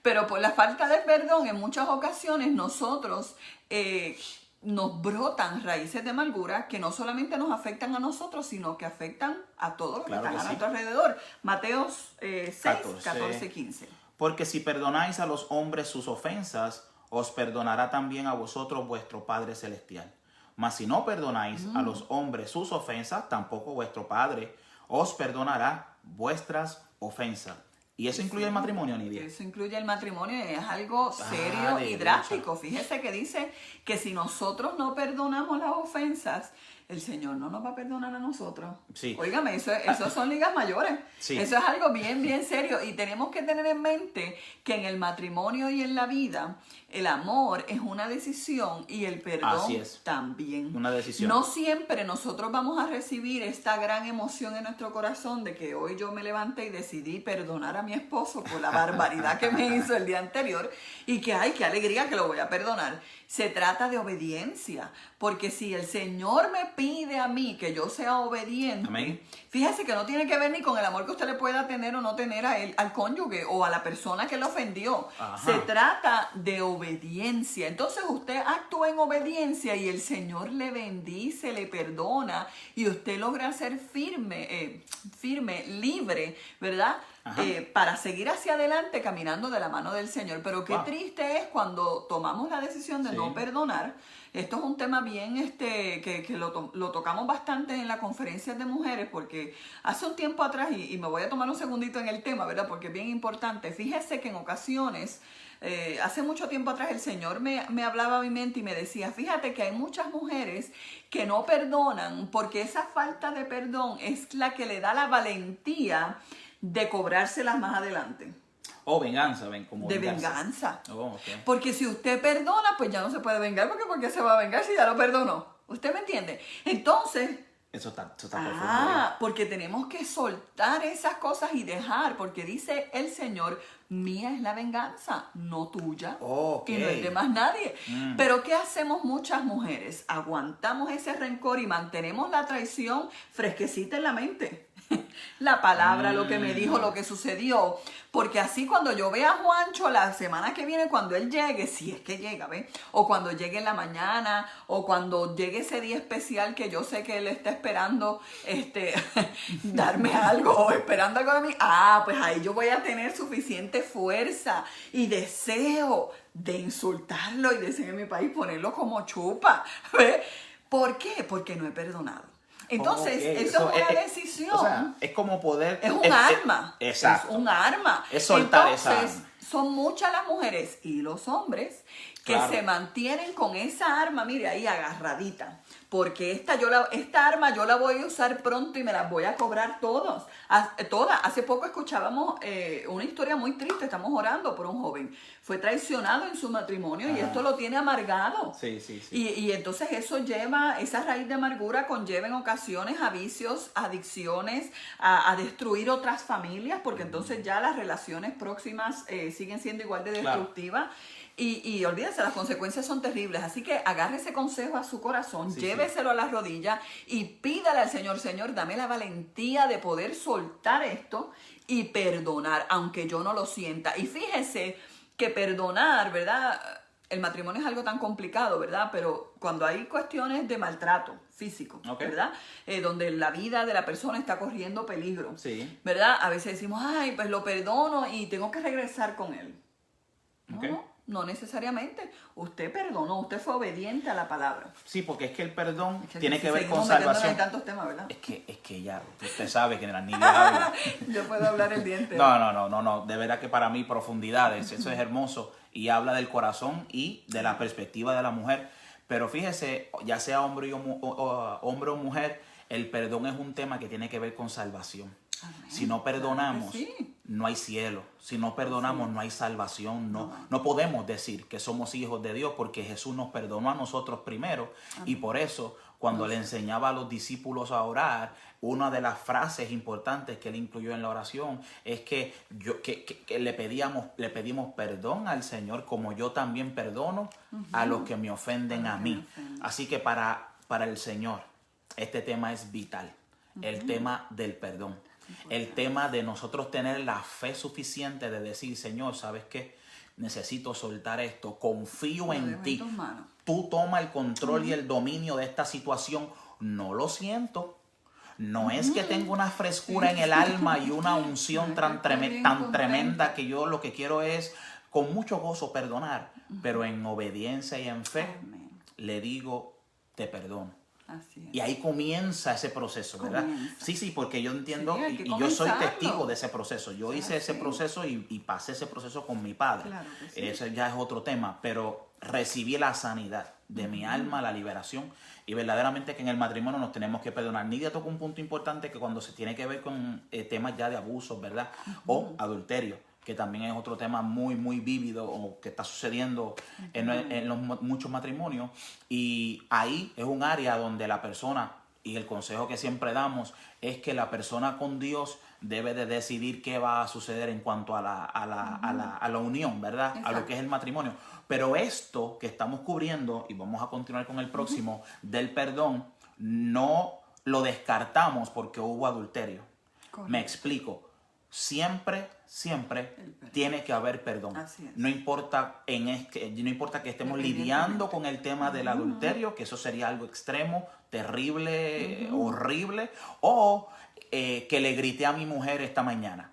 Pero por la falta de perdón, en muchas ocasiones nosotros nos brotan raíces de amargura que no solamente nos afectan a nosotros, sino que afectan a todos los Claro que están que a sí. nuestro alrededor. Mateos 6, 14. 14, 15. Porque si perdonáis a los hombres sus ofensas, os perdonará también a vosotros vuestro Padre Celestial. Mas si no perdonáis a los hombres sus ofensas, tampoco vuestro Padre os perdonará vuestras ofensas. ¿Y eso incluye el matrimonio, Nidia? Eso incluye el matrimonio y es algo serio y aleluya. drástico. Fíjese que dice que si nosotros no perdonamos las ofensas, el Señor no nos va a perdonar a nosotros. Sí. Óigame, eso son ligas mayores. Sí. Eso es algo bien, bien serio. Y tenemos que tener en mente que en el matrimonio y en la vida, el amor es una decisión y el perdón Así es. también. Una decisión. No siempre nosotros vamos a recibir esta gran emoción en nuestro corazón de que hoy yo me levanté y decidí perdonar a mi esposo por la barbaridad que me hizo el día anterior y que, ay, qué alegría que lo voy a perdonar. Se trata de obediencia, porque si el Señor me pide a mí que yo sea obediente, Amén. fíjese que no tiene que ver ni con el amor que usted le pueda tener o no tener a él, al cónyuge o a la persona que le ofendió. Ajá. Se trata de obediencia. Entonces usted actúa en obediencia y el Señor le bendice, le perdona y usted logra ser firme, libre, ¿verdad? Para seguir hacia adelante caminando de la mano del Señor. Pero qué Wow. triste es cuando tomamos la decisión de Sí. no perdonar. Esto es un tema bien que lo tocamos bastante en las conferencias de mujeres, porque hace un tiempo atrás, y me voy a tomar un segundito en el tema, ¿verdad? Porque es bien importante. Fíjese que en ocasiones, hace mucho tiempo atrás, el Señor me hablaba a mi mente y me decía, fíjate que hay muchas mujeres que no perdonan porque esa falta de perdón es la que le da la valentía de cobrárselas más adelante. O venganza, ven, como De venganza. Oh, ok. Porque si usted perdona, pues ya no se puede vengar. ¿Por qué se va a vengar si ya lo perdonó? ¿Usted me entiende? Entonces, Eso está profundo. porque tenemos que soltar esas cosas y dejar, porque dice el Señor, mía es la venganza, no tuya, Ok. y no es de más nadie. Pero ¿qué hacemos muchas mujeres? Aguantamos ese rencor y mantenemos la traición fresquecita en la mente. La palabra, lo que me dijo, lo que sucedió. Porque así cuando yo vea a Juancho la semana que viene, cuando él llegue, si es que llega, ¿ves? O cuando llegue en la mañana, o cuando llegue ese día especial que yo sé que él está esperando darme algo, o esperando algo de mí, pues ahí yo voy a tener suficiente fuerza y deseo de insultarlo y decir en mi país, ponerlo como chupa. ¿Ves? ¿Por qué? Porque no he perdonado. Entonces, Ok, eso es una decisión. O sea, es como poder... Es un arma. Exacto. Es un arma. Es soltar Entonces, esa arma. son muchas las mujeres y los hombres que Claro. se mantienen con esa arma, mire, ahí agarradita. Porque esta arma yo la voy a usar pronto y me la voy a cobrar todas. Hace poco escuchábamos una historia muy triste. Estamos orando por un joven. Fue traicionado en su matrimonio y esto lo tiene amargado. Sí. Y entonces eso lleva, esa raíz de amargura conlleva en ocasiones a vicios, adicciones, a destruir otras familias, porque entonces ya las relaciones próximas siguen siendo igual de destructivas. Y olvídense, las consecuencias son terribles. Así que agarre ese consejo a su corazón, lléveselo a la rodilla y pídale al Señor, Señor, dame la valentía de poder soltar esto y perdonar, aunque yo no lo sienta. Y fíjese que perdonar, ¿verdad? El matrimonio es algo tan complicado, ¿verdad? Pero cuando hay cuestiones de maltrato físico, ¿verdad? Donde la vida de la persona está corriendo peligro, ¿verdad? A veces decimos, pues lo perdono y tengo que regresar con él. No necesariamente. Usted perdonó, usted fue obediente a la palabra. Sí, porque es que el perdón tiene que ver con salvación. Hay tantos temas, ¿verdad? Es que ya, usted sabe que las niñas hablan. Yo puedo hablar el día entero. No. De verdad que para mí profundidades, eso es hermoso. Y habla del corazón y de la perspectiva de la mujer. Pero fíjese, ya sea hombre o mujer, el perdón es un tema que tiene que ver con salvación. Amén. Si no perdonamos, Claro que sí. no hay cielo. Si no perdonamos, no hay salvación. No podemos decir que somos hijos de Dios porque Jesús nos perdonó a nosotros primero. Amén. Y por eso, cuando le enseñaba a los discípulos a orar, una de las frases importantes que él incluyó en la oración es que le pedimos perdón al Señor como yo también perdono a los que me ofenden a mí. Así que para el Señor, este tema es vital. El tema del perdón. El tema de nosotros tener la fe suficiente de decir, Señor, ¿sabes qué? Necesito soltar esto. Confío en ti. Tú toma el control y el dominio de esta situación. No lo siento. No es que tengo una frescura en el alma y una unción tan tremenda que yo lo que quiero es con mucho gozo perdonar. Pero en obediencia y en fe le digo, te perdono. Así es. Y ahí comienza ese proceso, ¿verdad? Sí, porque yo entiendo y yo soy testigo de ese proceso. Yo hice ese proceso y pasé ese proceso con mi padre. Claro que sí. Ese ya es otro tema, pero recibí la sanidad de mi alma, la liberación, y verdaderamente que en el matrimonio nos tenemos que perdonar. Nidia tocó un punto importante que cuando se tiene que ver con temas ya de abusos, ¿verdad? O adulterio, que también es otro tema muy, muy vívido o que está sucediendo en muchos matrimonios. Y ahí es un área donde la persona, y el consejo que siempre damos, es que la persona con Dios debe de decidir qué va a suceder en cuanto a la unión, ¿verdad? Exacto. A lo que es el matrimonio. Pero esto que estamos cubriendo, y vamos a continuar con el próximo, del perdón, no lo descartamos porque hubo adulterio. Correcto. Me explico. Siempre tiene que haber perdón. No importa que estemos lidiando con el tema del adulterio, que eso sería algo extremo, terrible, horrible, o que le grité a mi mujer esta mañana.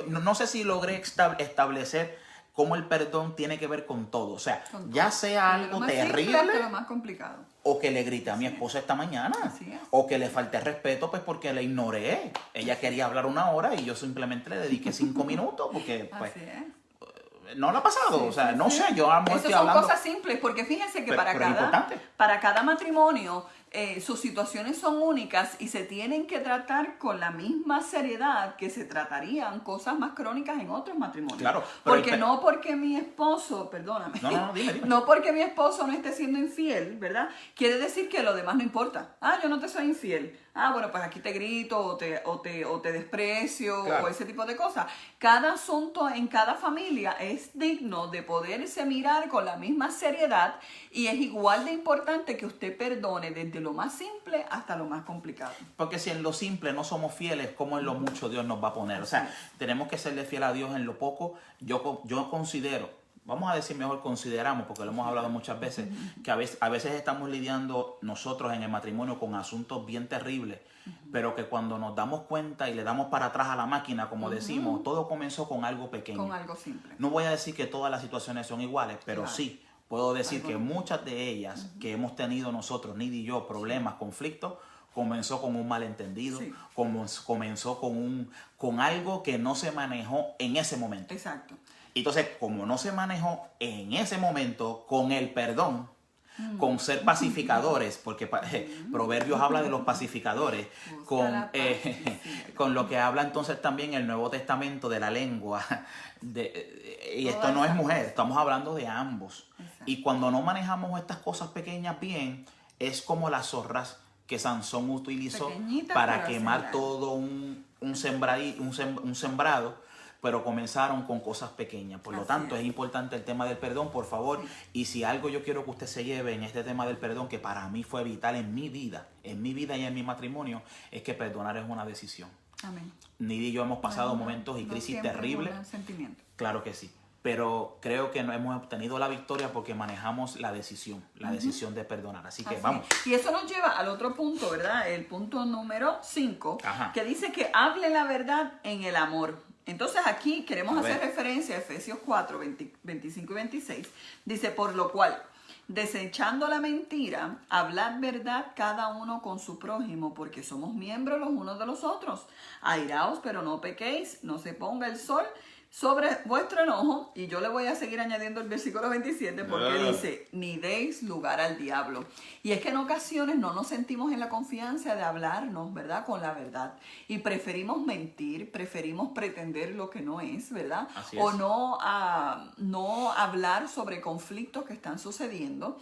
No sé si logré establecer cómo el perdón tiene que ver con todo. O sea, ya sea algo terrible lo más complicado. O que le grité a mi esposa esta mañana. O que le falté respeto pues porque la ignoré. Ella quería hablar 1 hora y yo simplemente le dediqué 5 minutos porque pues no le ha pasado. O sea, no sé, yo a lo mejor estoy hablando. Son cosas simples porque fíjense que para cada matrimonio sus situaciones son únicas y se tienen que tratar con la misma seriedad que se tratarían cosas más crónicas en otros matrimonios. Claro, porque no porque mi esposo, perdóname, dime. No porque mi esposo no esté siendo infiel, ¿verdad? Quiere decir que lo demás no importa. Yo no te soy infiel. Bueno, pues aquí te grito o te desprecio, claro, o ese tipo de cosas. Cada asunto en cada familia es digno de poderse mirar con la misma seriedad y es igual de importante que usted perdone desde lo más simple hasta lo más complicado. Porque si en lo simple no somos fieles, ¿cómo en lo mucho Dios nos va a poner? O sea, tenemos que serle fiel a Dios en lo poco. Yo considero, vamos a decir mejor consideramos, porque lo hemos hablado muchas veces, que a veces estamos lidiando nosotros en el matrimonio con asuntos bien terribles, pero que cuando nos damos cuenta y le damos para atrás a la máquina, como decimos, todo comenzó con algo pequeño. Con algo simple. No voy a decir que todas las situaciones son iguales, pero sí puedo decir que muchas de ellas que hemos tenido nosotros, Nidia y yo, problemas, conflictos, comenzó con un malentendido, comenzó con algo que no se manejó en ese momento. Exacto. Entonces, como no se manejó en ese momento con el perdón, con ser pacificadores, porque Proverbios habla de los pacificadores, con lo que habla entonces también el Nuevo Testamento de la lengua, y esto no es mujer, estamos hablando de ambos. Exacto. Y cuando no manejamos estas cosas pequeñas bien, es como las zorras que Sansón utilizó para quemar todo un sembrado, pero comenzaron con cosas pequeñas. Por lo tanto, es importante el tema del perdón, por favor. Y si algo yo quiero que usted se lleve en este tema del perdón, que para mí fue vital en mi vida y en mi matrimonio, es que perdonar es una decisión. Amén. Nidia y yo hemos pasado momentos y crisis terribles. Claro que sí. Pero creo que no hemos obtenido la victoria porque manejamos la decisión de perdonar. Así que vamos. Y eso nos lleva al otro punto, ¿verdad? El punto número 5, que dice que hable la verdad en el amor. Entonces aquí queremos hacer referencia a Efesios 4, 25 y 26. Dice, por lo cual, desechando la mentira, hablad verdad cada uno con su prójimo, porque somos miembros los unos de los otros. Airaos, pero no pequéis, no se ponga el sol sobre vuestro enojo, y yo le voy a seguir añadiendo el versículo 27 porque dice, ni deis lugar al diablo. Y es que en ocasiones no nos sentimos en la confianza de hablarnos, ¿verdad? Con la verdad. Y preferimos mentir, preferimos pretender lo que no es, ¿verdad? O no hablar sobre conflictos que están sucediendo,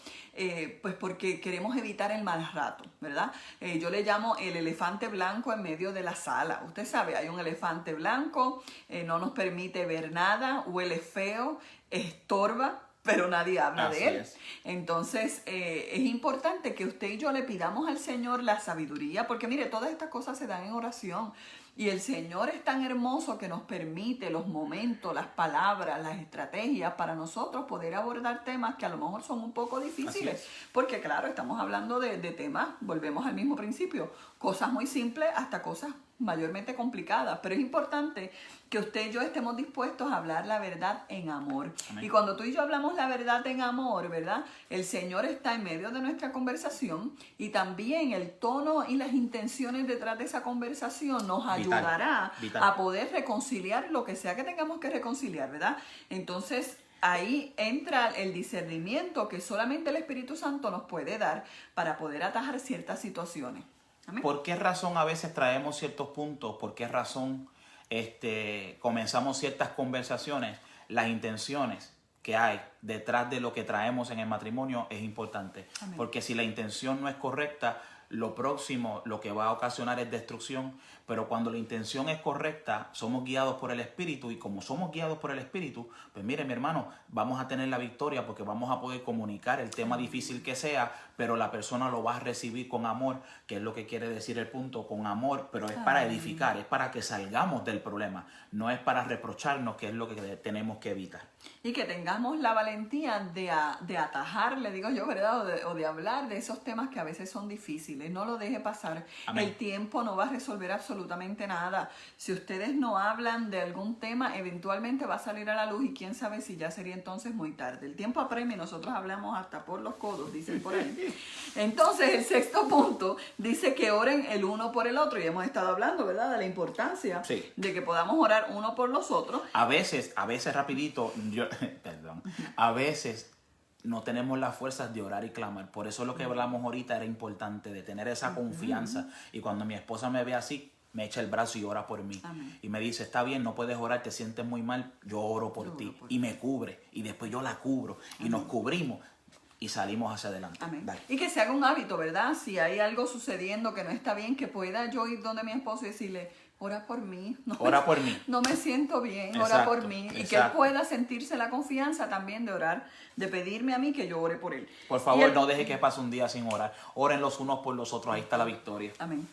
pues porque queremos evitar el mal rato, ¿verdad? Yo le llamo el elefante blanco en medio de la sala. Usted sabe, hay un elefante blanco, no nos permite ver nada, huele feo, estorba, pero nadie habla de él. Entonces, es importante que usted y yo le pidamos al Señor la sabiduría, porque mire, todas estas cosas se dan en oración. Y el Señor es tan hermoso que nos permite los momentos, las palabras, las estrategias para nosotros poder abordar temas que a lo mejor son un poco difíciles. Porque claro, estamos hablando de temas, volvemos al mismo principio, cosas muy simples hasta cosas mayormente complicadas. Pero es importante que usted y yo estemos dispuestos a hablar la verdad en amor. Amén. Y cuando tú y yo hablamos la verdad en amor, ¿verdad? El Señor está en medio de nuestra conversación y también el tono y las intenciones detrás de esa conversación nos ayudará a poder reconciliar lo que sea que tengamos que reconciliar, ¿verdad? Entonces, ahí entra el discernimiento que solamente el Espíritu Santo nos puede dar para poder atajar ciertas situaciones. Amén. ¿Por qué razón a veces traemos ciertos puntos? ¿Por qué razón comenzamos ciertas conversaciones? Las intenciones que hay detrás de lo que traemos en el matrimonio es importante. Amén. Porque si la intención no es correcta, lo próximo lo que va a ocasionar es destrucción. Pero cuando la intención es correcta, somos guiados por el Espíritu, y como somos guiados por el Espíritu, pues mire, mi hermano, vamos a tener la victoria porque vamos a poder comunicar el tema difícil que sea, pero la persona lo va a recibir con amor, que es lo que quiere decir el punto, con amor, pero es para edificar, es para que salgamos del problema, no es para reprocharnos, que es lo que tenemos que evitar. Y que tengamos la valentía de atajar, le digo yo, ¿verdad? O de hablar de esos temas que a veces son difíciles. No lo deje pasar. Amén. El tiempo no va a resolver absolutamente nada. Si ustedes no hablan de algún tema, eventualmente va a salir a la luz y quién sabe si ya sería entonces muy tarde. El tiempo apremia y nosotros hablamos hasta por los codos, dicen por ahí. Entonces, el sexto punto dice que oren el uno por el otro. Y hemos estado hablando, ¿verdad? De la importancia de que podamos orar uno por los otros. A veces rapidito, a veces no tenemos las fuerzas de orar y clamar. Por eso lo que hablamos ahorita era importante, de tener esa confianza. Y cuando mi esposa me ve así, me echa el brazo y ora por mí. Amén. Y me dice, está bien, no puedes orar, te sientes muy mal, yo oro por ti. Y me cubre. Y después yo la cubro. Amén. Y nos cubrimos. Y salimos hacia adelante. Amén. Y que se haga un hábito, ¿verdad? Si hay algo sucediendo que no está bien, que pueda yo ir donde mi esposo y decirle, ora por mí. Ora por mí. No me siento bien, exacto, ora por mí. Y que él pueda sentirse la confianza también de orar, de pedirme a mí que yo ore por él. Por favor, no deje que pase un día sin orar. Oren los unos por los otros, ahí está la victoria. Amén.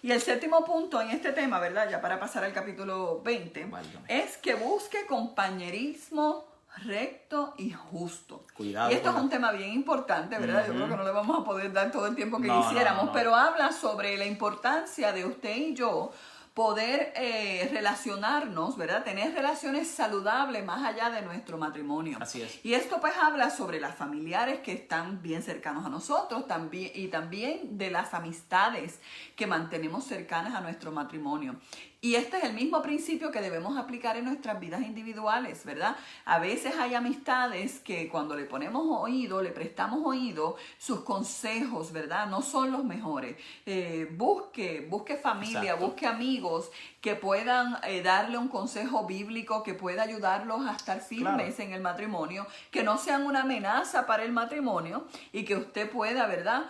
Y el séptimo punto en este tema, ¿verdad? Ya para pasar al capítulo 20, es que busque compañerismo recto y justo. Cuidado. Y esto es un tema bien importante, ¿verdad? Yo creo que no le vamos a poder dar todo el tiempo que quisiéramos, pero habla sobre la importancia de usted y yo poder relacionarnos, ¿verdad? Tener relaciones saludables más allá de nuestro matrimonio. Así es. Y esto pues habla sobre las familiares que están bien cercanos a nosotros también, y también de las amistades que mantenemos cercanas a nuestro matrimonio. Y este es el mismo principio que debemos aplicar en nuestras vidas individuales, ¿verdad? A veces hay amistades que cuando le ponemos oído, le prestamos oído, sus consejos, ¿verdad? No son los mejores. Busque familia, exacto, busque amigos que puedan darle un consejo bíblico, que pueda ayudarlos a estar firmes, claro, en el matrimonio, que no sean una amenaza para el matrimonio y que usted pueda, ¿verdad?,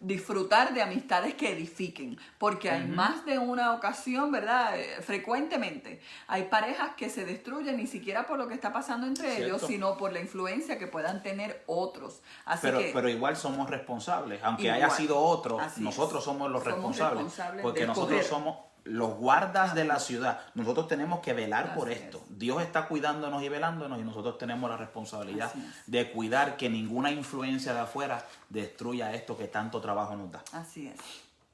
disfrutar de amistades que edifiquen, porque hay más de una ocasión, ¿verdad? Frecuentemente hay parejas que se destruyen ni siquiera por lo que está pasando entre ellos, sino por la influencia que puedan tener otros. Pero igual somos responsables, aunque haya sido otro, nosotros somos los responsables, porque nosotros somos los guardas de la ciudad. Nosotros tenemos que velar por esto. Dios está cuidándonos y velándonos, y nosotros tenemos la responsabilidad de cuidar que ninguna influencia de afuera destruya esto que tanto trabajo nos da. Así es.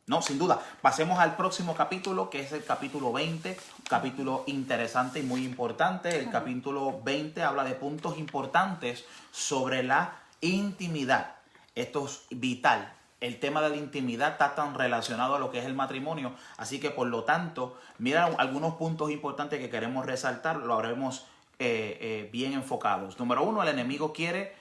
No, sin duda. Pasemos al próximo capítulo, que es el capítulo 20, un capítulo interesante y muy importante. El capítulo 20 habla de puntos importantes sobre la intimidad. Esto es vital. el tema de la intimidad está tan relacionado a lo que es el matrimonio. Así que por lo tanto, mira algunos puntos importantes que queremos resaltar, lo haremos bien enfocados. Número 1, el enemigo quiere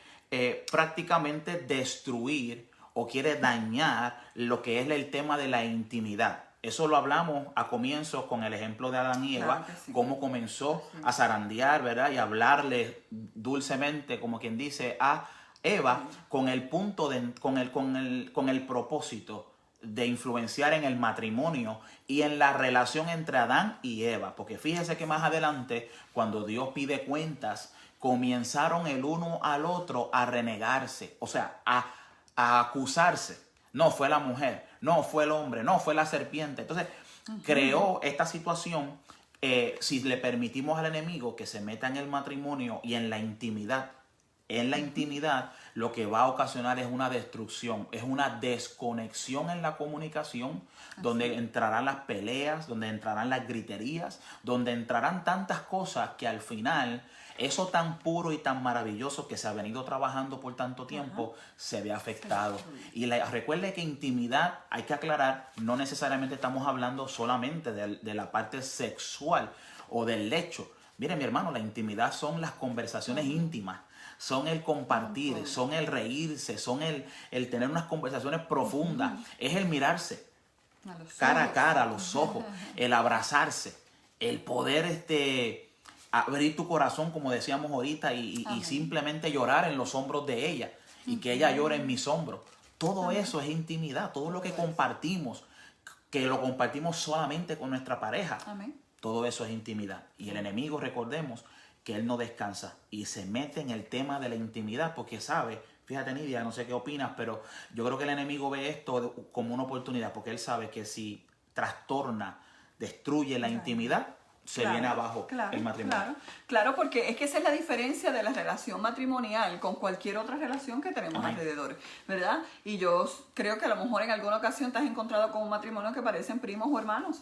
prácticamente destruir o quiere dañar lo que es el tema de la intimidad. Eso lo hablamos a comienzo con el ejemplo de Adán y Eva, Claro que sí. cómo comenzó a zarandear, ¿verdad? Y hablarle dulcemente, como quien dice, a Eva con el punto con el propósito de influenciar en el matrimonio y en la relación entre Adán y Eva. Porque fíjese que más adelante, cuando Dios pide cuentas, comenzaron el uno al otro a renegarse, o sea, a acusarse. No fue la mujer, no fue el hombre, no fue la serpiente. Entonces, creó esta situación. Si le permitimos al enemigo que se meta en el matrimonio y en la intimidad, lo que va a ocasionar es una destrucción, es una desconexión en la comunicación, donde entrarán las peleas, donde entrarán las griterías, donde entrarán tantas cosas que al final eso tan puro y tan maravilloso que se ha venido trabajando por tanto tiempo se ve afectado. Y recuerde que intimidad, hay que aclarar, no necesariamente estamos hablando solamente de la parte sexual o del lecho. Mire, mi hermano, la intimidad son las conversaciones íntimas, son el compartir, son el reírse, son el tener unas conversaciones profundas, es el mirarse cara a cara, a los ojos, el abrazarse, el poder abrir tu corazón, como decíamos ahorita, y simplemente llorar en los hombros de ella y que ella llore en mis hombros. Todo eso es intimidad, todo lo que compartimos, que lo compartimos solamente con nuestra pareja. Amén. Todo eso es intimidad. Y el enemigo, recordemos, que él no descansa y se mete en el tema de la intimidad porque sabe, fíjate Nidia, no sé qué opinas, pero yo creo que el enemigo ve esto como una oportunidad porque él sabe que si trastorna, destruye la intimidad, se viene abajo el matrimonio. Claro, porque es que esa es la diferencia de la relación matrimonial con cualquier otra relación que tenemos alrededor, ¿verdad? Y yo creo que a lo mejor en alguna ocasión te has encontrado con un matrimonio que parecen primos o hermanos.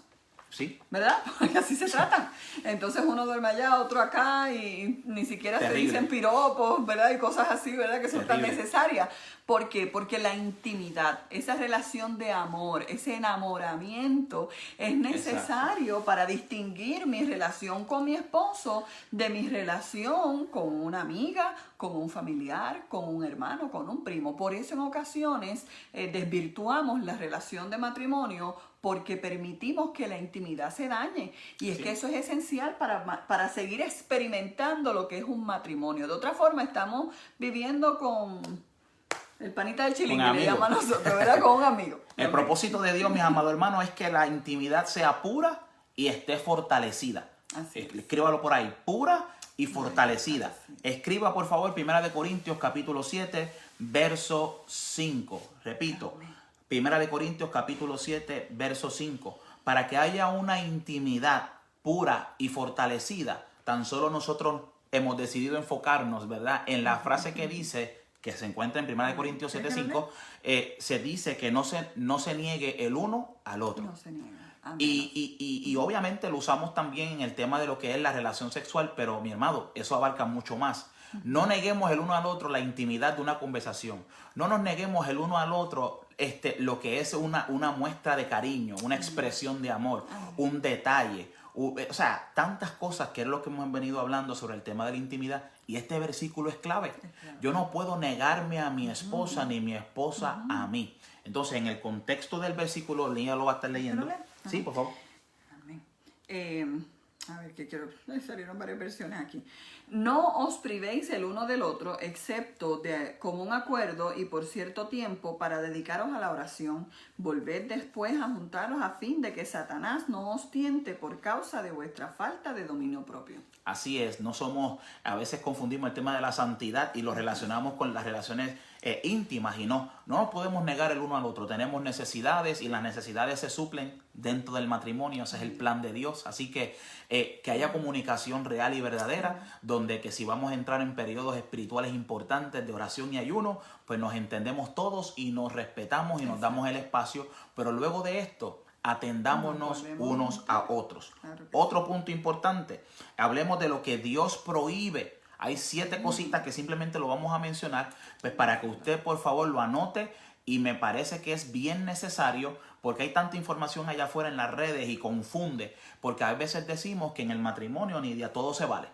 Sí. ¿Verdad? Porque así se tratan. Entonces uno duerme allá, otro acá y ni siquiera se dicen piropos, ¿verdad? Y cosas así, ¿verdad? Que son tan necesarias. ¿Por qué? Porque la intimidad, esa relación de amor, ese enamoramiento es necesario para distinguir mi relación con mi esposo de mi relación con una amiga, con un familiar, con un hermano, con un primo. Por eso en ocasiones desvirtuamos la relación de matrimonio porque permitimos que la intimidad se dañe. Y es que eso es esencial para seguir experimentando lo que es un matrimonio. De otra forma, estamos viviendo con el panita de chilín, que le llaman a nosotros, ¿verdad? Con un amigo. El propósito de Dios, mis amados hermanos, es que la intimidad sea pura y esté fortalecida. Escríbalo por ahí, pura y fortalecida. Escriba, por favor, 1 Corintios capítulo 7, verso 5. Repito. 1 Corintios capítulo 7, verso 5. Para que haya una intimidad pura y fortalecida, tan solo nosotros hemos decidido enfocarnos, ¿verdad? En la frase que dice, que se encuentra en 1 Corintios 7, 5, se dice que no se niegue el uno al otro. No se niega. Y obviamente lo usamos también en el tema de lo que es la relación sexual, pero mi hermano, eso abarca mucho más. No neguemos el uno al otro la intimidad de una conversación. No nos neguemos el uno al otro lo que es una muestra de cariño, una expresión de amor, un detalle. O sea, tantas cosas que es lo que hemos venido hablando sobre el tema de la intimidad. Y este versículo es clave. Yo no puedo negarme a mi esposa ni mi esposa a mí. Entonces, en el contexto del versículo, Lía lo va a estar leyendo. Sí, por favor. Amén. A ver, ¿qué quiero? Salieron varias versiones aquí. No os privéis el uno del otro, excepto de común acuerdo y por cierto tiempo, para dedicaros a la oración. Volved después a juntaros a fin de que Satanás no os tiente por causa de vuestra falta de dominio propio. Así es, a veces confundimos el tema de la santidad y lo relacionamos con las relaciones íntimas y no nos podemos negar el uno al otro. Tenemos necesidades y las necesidades se suplen dentro del matrimonio, ese es el plan de Dios. Así que haya comunicación real y verdadera, donde que si vamos a entrar en periodos espirituales importantes de oración y ayuno, pues nos entendemos todos y nos respetamos y nos damos el espacio, pero luego de esto, atendámonos unos a otros. Otro punto importante, hablemos de lo que Dios prohíbe. Hay 7 cositas que simplemente lo vamos a mencionar, pues para que usted por favor lo anote y me parece que es bien necesario porque hay tanta información allá afuera en las redes y confunde, porque a veces decimos que en el matrimonio, Nidia, todo se vale.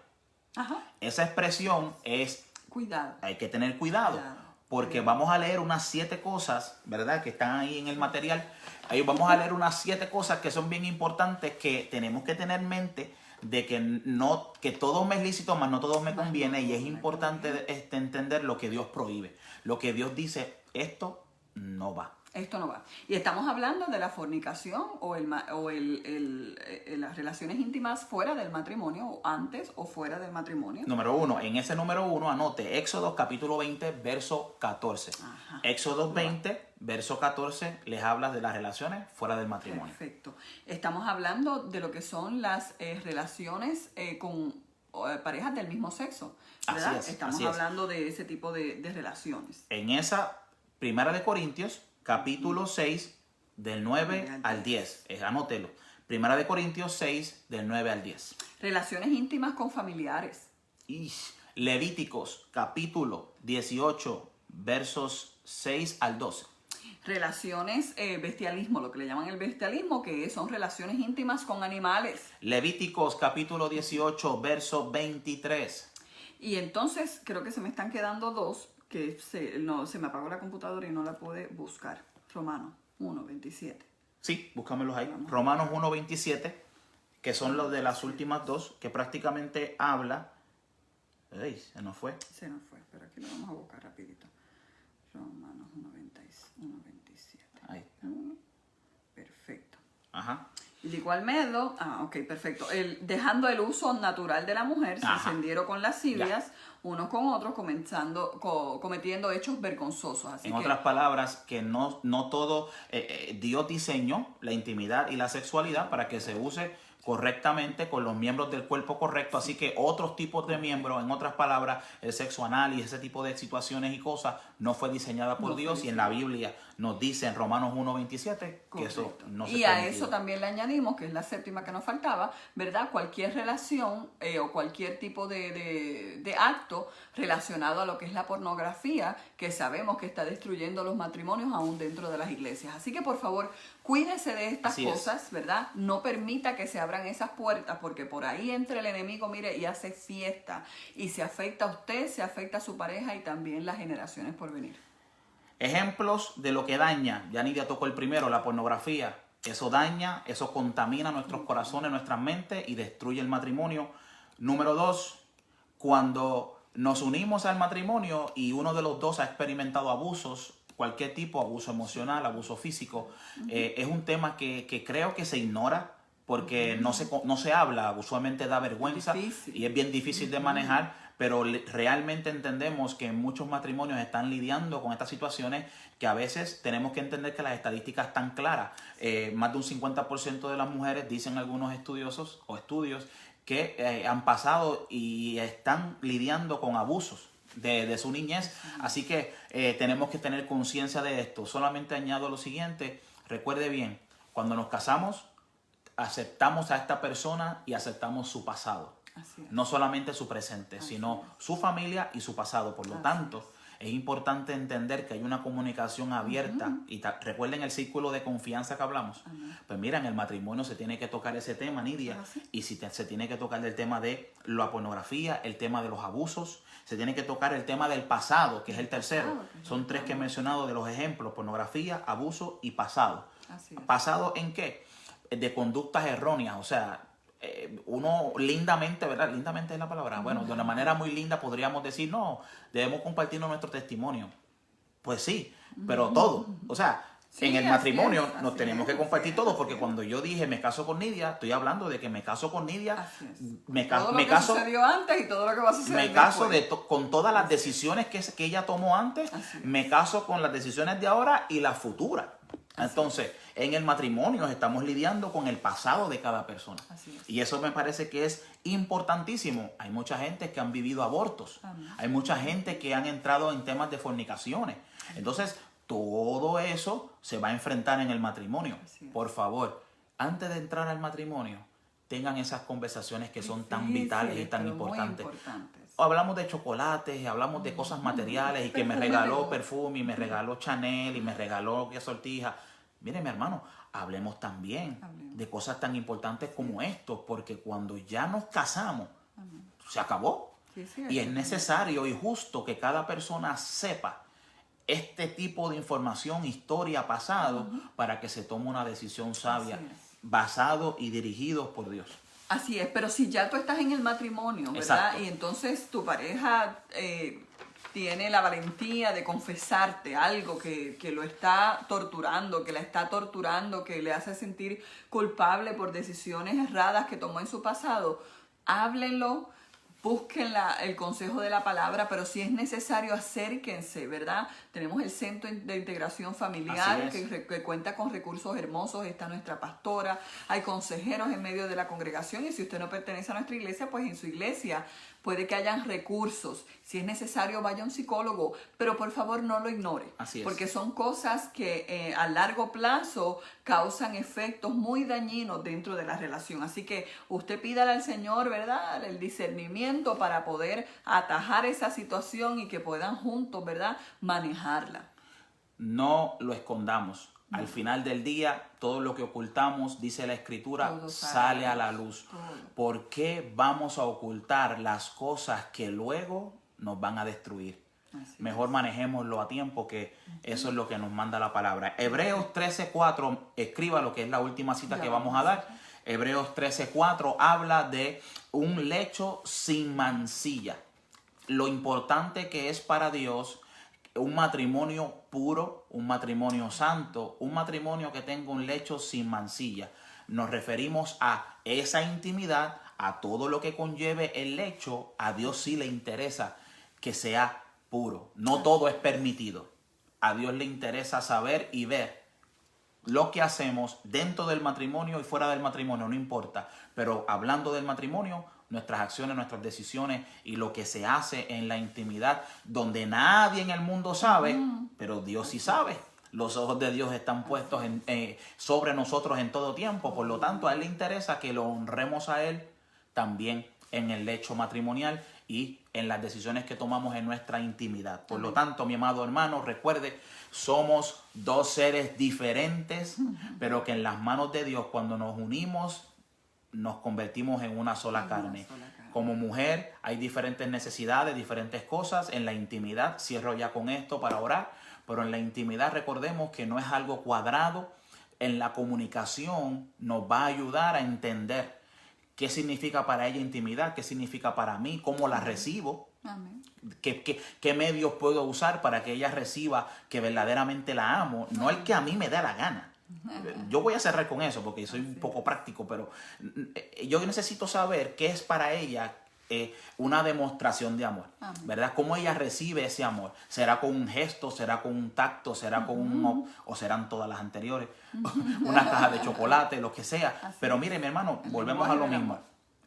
Ajá. Esa expresión es, Cuidado. hay que tener cuidado, porque vamos a leer unas 7 cosas, ¿verdad? Que están ahí en el material. Ahí vamos a leer unas 7 cosas que son bien importantes, que tenemos que tener en mente, de que todo me es lícito, mas no todo me conviene, y es importante entender lo que Dios prohíbe. Lo que Dios dice, esto no va. Esto no va. Y estamos hablando de la fornicación o las relaciones íntimas fuera del matrimonio, o antes o fuera del matrimonio. Número 1, en ese número 1 anote Éxodo capítulo 20, verso 14. Ajá. Éxodo 20, verso 14, les habla de las relaciones fuera del matrimonio. Perfecto. Estamos hablando de lo que son las relaciones con parejas del mismo sexo, ¿verdad? Así es, Estamos hablando de ese tipo de relaciones. En esa Primera de Corintios, capítulo 6, del 9 al 10. Anótelo. Primera de Corintios 6, del 9 al 10. Relaciones íntimas con familiares. Levíticos, capítulo 18, versos 6 al 12. Relaciones, bestialismo, lo que le llaman el bestialismo, que son relaciones íntimas con animales. Levíticos, capítulo 18, verso 23. Y entonces, creo que se me están quedando 2, que se me apagó la computadora y no la pude buscar. Romanos 1:27. Sí, búscamelos ahí. Romanos 1:27, que son los de las últimas 2, que prácticamente habla... ¡Ey! Se nos fue. Se nos fue, pero aquí lo vamos a buscar rapidito. Romanos 1:27. Ahí está. Perfecto. Ajá. Y de igual modo, ok, perfecto. Dejando el uso natural de la mujer, se encendieron con lascivias, unos con otros, cometiendo hechos vergonzosos. Así en otras palabras, que no todo, Dios diseñó la intimidad y la sexualidad para que se use correctamente con los miembros del cuerpo correcto, así que otros tipos de miembros, en otras palabras, el sexo anal y ese tipo de situaciones y cosas no fue diseñada por Dios, y en la Biblia nos dice en Romanos 1:27 que eso no se permitió. Y a eso también le añadimos, que es la séptima que nos faltaba, ¿verdad? Cualquier relación o cualquier tipo de acto relacionado a lo que es la pornografía, que sabemos que está destruyendo los matrimonios aún dentro de las iglesias. Así que por favor, cuídese de estas cosas, ¿verdad? No permita que se abran esas puertas, porque por ahí entra el enemigo, mire, y hace fiesta. Y se afecta a usted, se afecta a su pareja y también las generaciones por venir. Ejemplos de lo que daña. Ya Nidia tocó el primero, la pornografía. Eso daña, eso contamina nuestros corazones, nuestras mentes y destruye el matrimonio. Número 2, cuando nos unimos al matrimonio y uno de los dos ha experimentado abusos, cualquier tipo, abuso emocional, abuso físico, es un tema que creo que se ignora porque no se habla, usualmente da vergüenza y es bien difícil de manejar, pero realmente entendemos que muchos matrimonios están lidiando con estas situaciones, que a veces tenemos que entender que las estadísticas están claras. Más de un 50% de las mujeres, dicen algunos estudiosos o estudios, que han pasado y están lidiando con abusos de su niñez. Así que tenemos que tener conciencia de esto. Solamente añado lo siguiente: recuerde bien, cuando nos casamos, aceptamos a esta persona y aceptamos su pasado. No solamente su presente, sino su familia y su pasado. Por lo tanto, es importante entender que hay una comunicación abierta. Y recuerden el círculo de confianza que hablamos. Pues mira, en el matrimonio se tiene que tocar ese tema, Nidia. Y se tiene que tocar el tema de la pornografía, el tema de los abusos. Se tiene que tocar el tema del pasado, que es el tercero. Son 3 que he mencionado de los ejemplos: pornografía, abuso y pasado. ¿Pasado en qué? De conductas erróneas, o sea, uno lindamente, ¿verdad? Lindamente es la palabra. Bueno, de una manera muy linda podríamos decir, no, debemos compartir nuestro testimonio. Pues sí, pero todo. O sea, en el matrimonio nos tenemos que compartir todo, porque cuando yo dije me caso con Nidia, estoy hablando de que me caso con Nidia. Me caso sucedió antes y todo lo que va a suceder me caso con todas las decisiones que ella tomó antes. Me caso con las decisiones de ahora y las futuras. Entonces, en el matrimonio estamos lidiando con el pasado de cada persona. Y eso me parece que es importantísimo. Hay mucha gente que han vivido abortos. Hay mucha gente que han entrado en temas de fornicaciones. Entonces, todo eso se va a enfrentar en el matrimonio. Por favor, antes de entrar al matrimonio, tengan esas conversaciones que son tan vitales y tan importantes. hablamos de chocolates, y hablamos de cosas materiales, y que me regaló perfume, y me regaló Chanel, y me regaló que sortija. Mire, mi hermano, hablemos también de cosas tan importantes como esto, porque cuando ya nos casamos, se acabó. Y es necesario y justo que cada persona sepa este tipo de información, historia, pasado, para que se tome una decisión sabia, basado y dirigido por Dios. Así es, pero si ya tú estás en el matrimonio, ¿verdad? Exacto. Y entonces tu pareja tiene la valentía de confesarte algo que lo está torturando, que la está torturando, que le hace sentir culpable por decisiones erradas que tomó en su pasado, háblenlo. Busquen el consejo de la palabra, pero si es necesario, acérquense, ¿verdad? Tenemos el Centro de Integración Familiar que cuenta con recursos hermosos, está nuestra pastora, hay consejeros en medio de la congregación, y si usted no pertenece a nuestra iglesia, pues en su iglesia puede que hayan recursos. Si es necesario, vaya a un psicólogo, pero por favor no lo ignore. Así es. Porque son cosas que a largo plazo causan efectos muy dañinos dentro de la relación. Así que usted pídale al Señor, ¿verdad?, el discernimiento para poder atajar esa situación y que puedan juntos, ¿verdad?, manejarla. No lo escondamos. Al final del día, todo lo que ocultamos, dice la Escritura, sale a la luz. ¿Por qué vamos a ocultar las cosas que luego nos van a destruir? Mejor manejémoslo a tiempo, que eso es lo que nos manda la palabra. Hebreos 13:4, escriba lo que es la última cita que vamos a dar. Hebreos 13:4 habla de un lecho sin mancilla. Lo importante que es para Dios un matrimonio puro, un matrimonio santo, un matrimonio que tenga un lecho sin mancilla. Nos referimos a esa intimidad, a todo lo que conlleve el lecho. A Dios sí le interesa que sea puro. No todo es permitido. A Dios le interesa saber y ver lo que hacemos dentro del matrimonio y fuera del matrimonio, no importa. Pero hablando del matrimonio, nuestras acciones, nuestras decisiones y lo que se hace en la intimidad, donde nadie en el mundo sabe, pero Dios sí sabe. Los ojos de Dios están puestos sobre nosotros en todo tiempo. Por lo tanto, a Él le interesa que lo honremos a Él también en el lecho matrimonial y en las decisiones que tomamos en nuestra intimidad. Por lo tanto, mi amado hermano, recuerde, somos dos seres diferentes, pero que en las manos de Dios, cuando nos unimos, nos convertimos en una sola carne. Como mujer hay diferentes necesidades, diferentes cosas. En la intimidad, cierro ya con esto para orar, pero en la intimidad recordemos que no es algo cuadrado. En la comunicación nos va a ayudar a entender qué significa para ella intimidad, qué significa para mí, cómo la recibo. Amén. ¿Qué medios puedo usar para que ella reciba que verdaderamente la amo? No el que a mí me dé la gana. Yo voy a cerrar con eso porque soy un poco práctico, pero yo necesito saber qué es para ella una demostración de amor, ¿verdad? ¿Cómo ella recibe ese amor? ¿Será con un gesto? ¿Será con un tacto? ¿Será con o serán todas las anteriores? Una caja de chocolate, lo que sea. Pero mire, mi hermano, volvemos a lo mismo.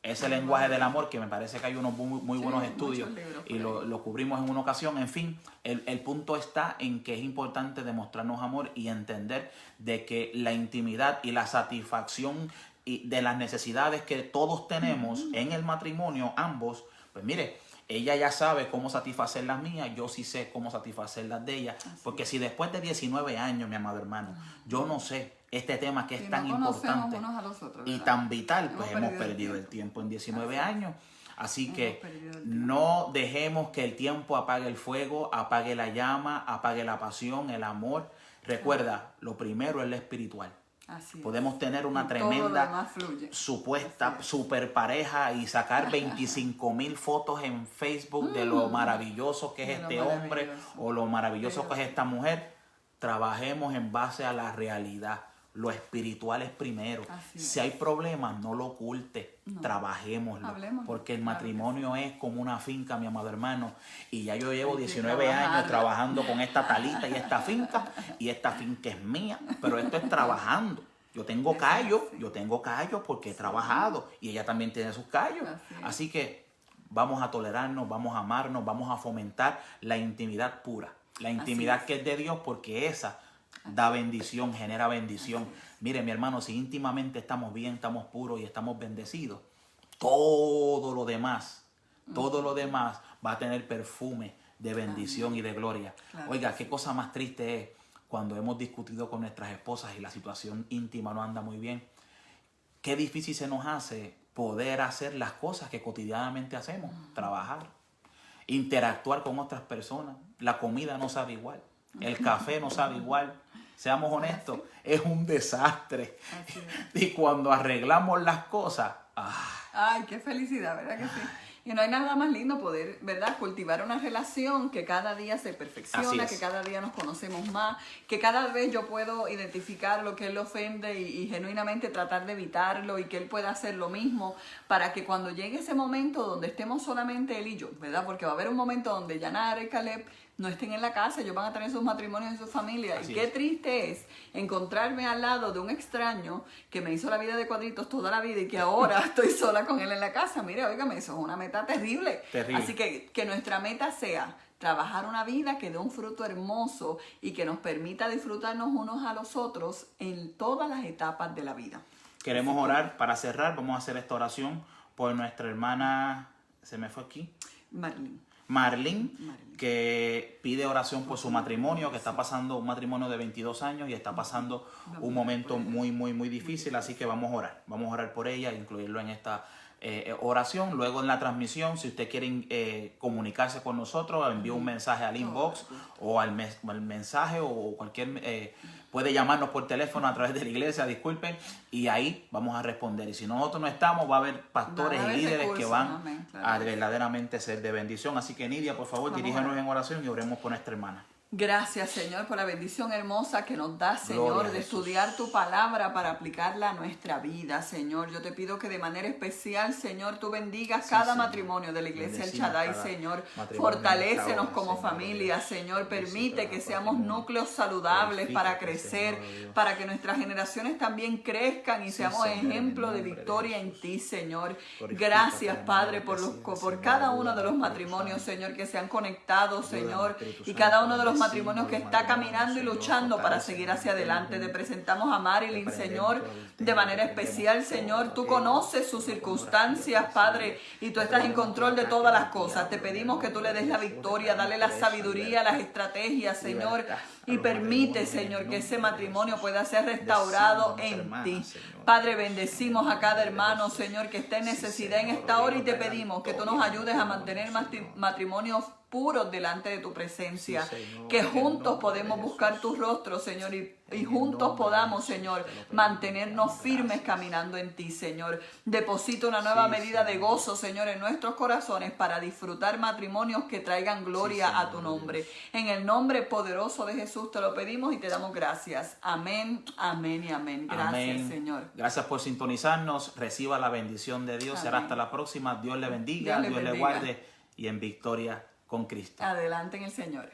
Ese lenguaje del amor, que me parece que hay unos muy buenos estudios y lo cubrimos en una ocasión. En fin, el punto está en que es importante demostrarnos amor y entender de que la intimidad y la satisfacción de las necesidades que todos tenemos en el matrimonio, ambos, pues mire, ella ya sabe cómo satisfacer las mías, yo sí sé cómo satisfacer las de ella. Porque si después de 19 años, mi amado hermano, yo no sé este tema que es tan importante y tan vital, pues hemos perdido el tiempo en 19 años. Así que no dejemos que el tiempo apague el fuego, apague la llama, apague la pasión, el amor. Recuerda, lo primero es lo espiritual. Podemos tener una tremenda supuesta super pareja y sacar 25,000 fotos en Facebook de lo maravilloso que es este hombre o lo maravilloso que es esta mujer. Trabajemos en base a la realidad. Lo espiritual es primero. Si hay problemas, no lo oculte. Trabajémoslo. Porque el matrimonio es como una finca, mi amado hermano. Y ya yo llevo 19 años trabajando con esta talita y esta finca es mía. Pero esto es trabajando. Yo tengo callos porque he trabajado. Y ella también tiene sus callos. Así que vamos a tolerarnos, vamos a amarnos, vamos a fomentar la intimidad pura. La intimidad que es de Dios, porque esa da bendición, genera bendición. Mire, mi hermano, si íntimamente estamos bien, estamos puros y estamos bendecidos, todo lo demás todo lo demás va a tener perfume de bendición y de gloria. Claro. Oiga, qué cosa más triste es cuando hemos discutido con nuestras esposas y la situación íntima no anda muy bien. Qué difícil se nos hace poder hacer las cosas que cotidianamente hacemos. Trabajar, interactuar con otras personas. La comida no sabe igual. El café no sabe igual. Seamos honestos, es un desastre. Y cuando arreglamos las cosas, ay, qué felicidad, ¿verdad que sí? Y no hay nada más lindo poder, ¿verdad?, cultivar una relación que cada día se perfecciona, que cada día nos conocemos más, que cada vez yo puedo identificar lo que él le ofende y genuinamente tratar de evitarlo, y que él pueda hacer lo mismo, para que cuando llegue ese momento donde estemos solamente él y yo, ¿verdad? Porque va a haber un momento donde Yanara y Caleb no estén en la casa, ellos van a tener sus matrimonios y sus familias. Y qué triste es encontrarme al lado de un extraño que me hizo la vida de cuadritos toda la vida y que ahora estoy sola con él en la casa. Mire, óigame, eso es una meta terrible. Así que nuestra meta sea trabajar una vida que dé un fruto hermoso y que nos permita disfrutarnos unos a los otros en todas las etapas de la vida. Queremos orar para cerrar. Vamos a hacer esta oración por nuestra hermana, se me fue aquí, Marlene, que pide oración por su matrimonio, que está pasando un matrimonio de 22 años y está pasando un momento muy difícil. Así que vamos a orar por ella, incluirlo en esta oración. Luego en la transmisión, si usted quiere comunicarse con nosotros, envíe un mensaje al inbox o al mensaje o cualquier... puede llamarnos por teléfono a través de la iglesia, disculpen, y ahí vamos a responder. Y si nosotros no estamos, va a haber pastores y líderes que van a verdaderamente ser de bendición. Así que Nidia, por favor, diríjanos en oración y oremos por nuestra hermana. Gracias, Señor, por la bendición hermosa que nos da, Señor, de estudiar tu palabra para aplicarla a nuestra vida, Señor. Yo te pido que de manera especial, Señor, tú bendigas cada matrimonio de la Iglesia El Shaddai, Señor. Fortalécenos como familia, Señor. Permite que seamos núcleos saludables para crecer, para que nuestras generaciones también crezcan y seamos ejemplo de victoria en ti, Señor. Gracias, Padre, por cada uno de los matrimonios, Señor, que se han conectado, Señor, y cada uno de los matrimonios que está caminando y luchando para seguir hacia adelante. Te presentamos a Marilyn, Señor, de manera especial, Señor. Tú conoces sus circunstancias, Padre, y tú estás en control de todas las cosas. Te pedimos que tú le des la victoria, dale la sabiduría, las estrategias, Señor, y permite, Señor, que ese matrimonio pueda ser restaurado en ti. Padre, bendecimos a cada hermano, Señor, que esté en necesidad en esta hora, y te pedimos que tú nos ayudes a mantener matrimonios puros delante de tu presencia, que juntos podemos buscar tu rostro, Señor, y juntos podamos, Señor, mantenernos firmes caminando en ti, Señor. Deposita una nueva medida de gozo, Señor, en nuestros corazones para disfrutar matrimonios que traigan gloria a tu nombre. En el nombre poderoso de Jesús te lo pedimos y te damos gracias. Amén, amén y amén. Gracias, Señor. Gracias por sintonizarnos. Reciba la bendición de Dios. Será hasta la próxima. Dios le bendiga, Dios le guarde y en victoria con Cristo. Adelante en el Señor.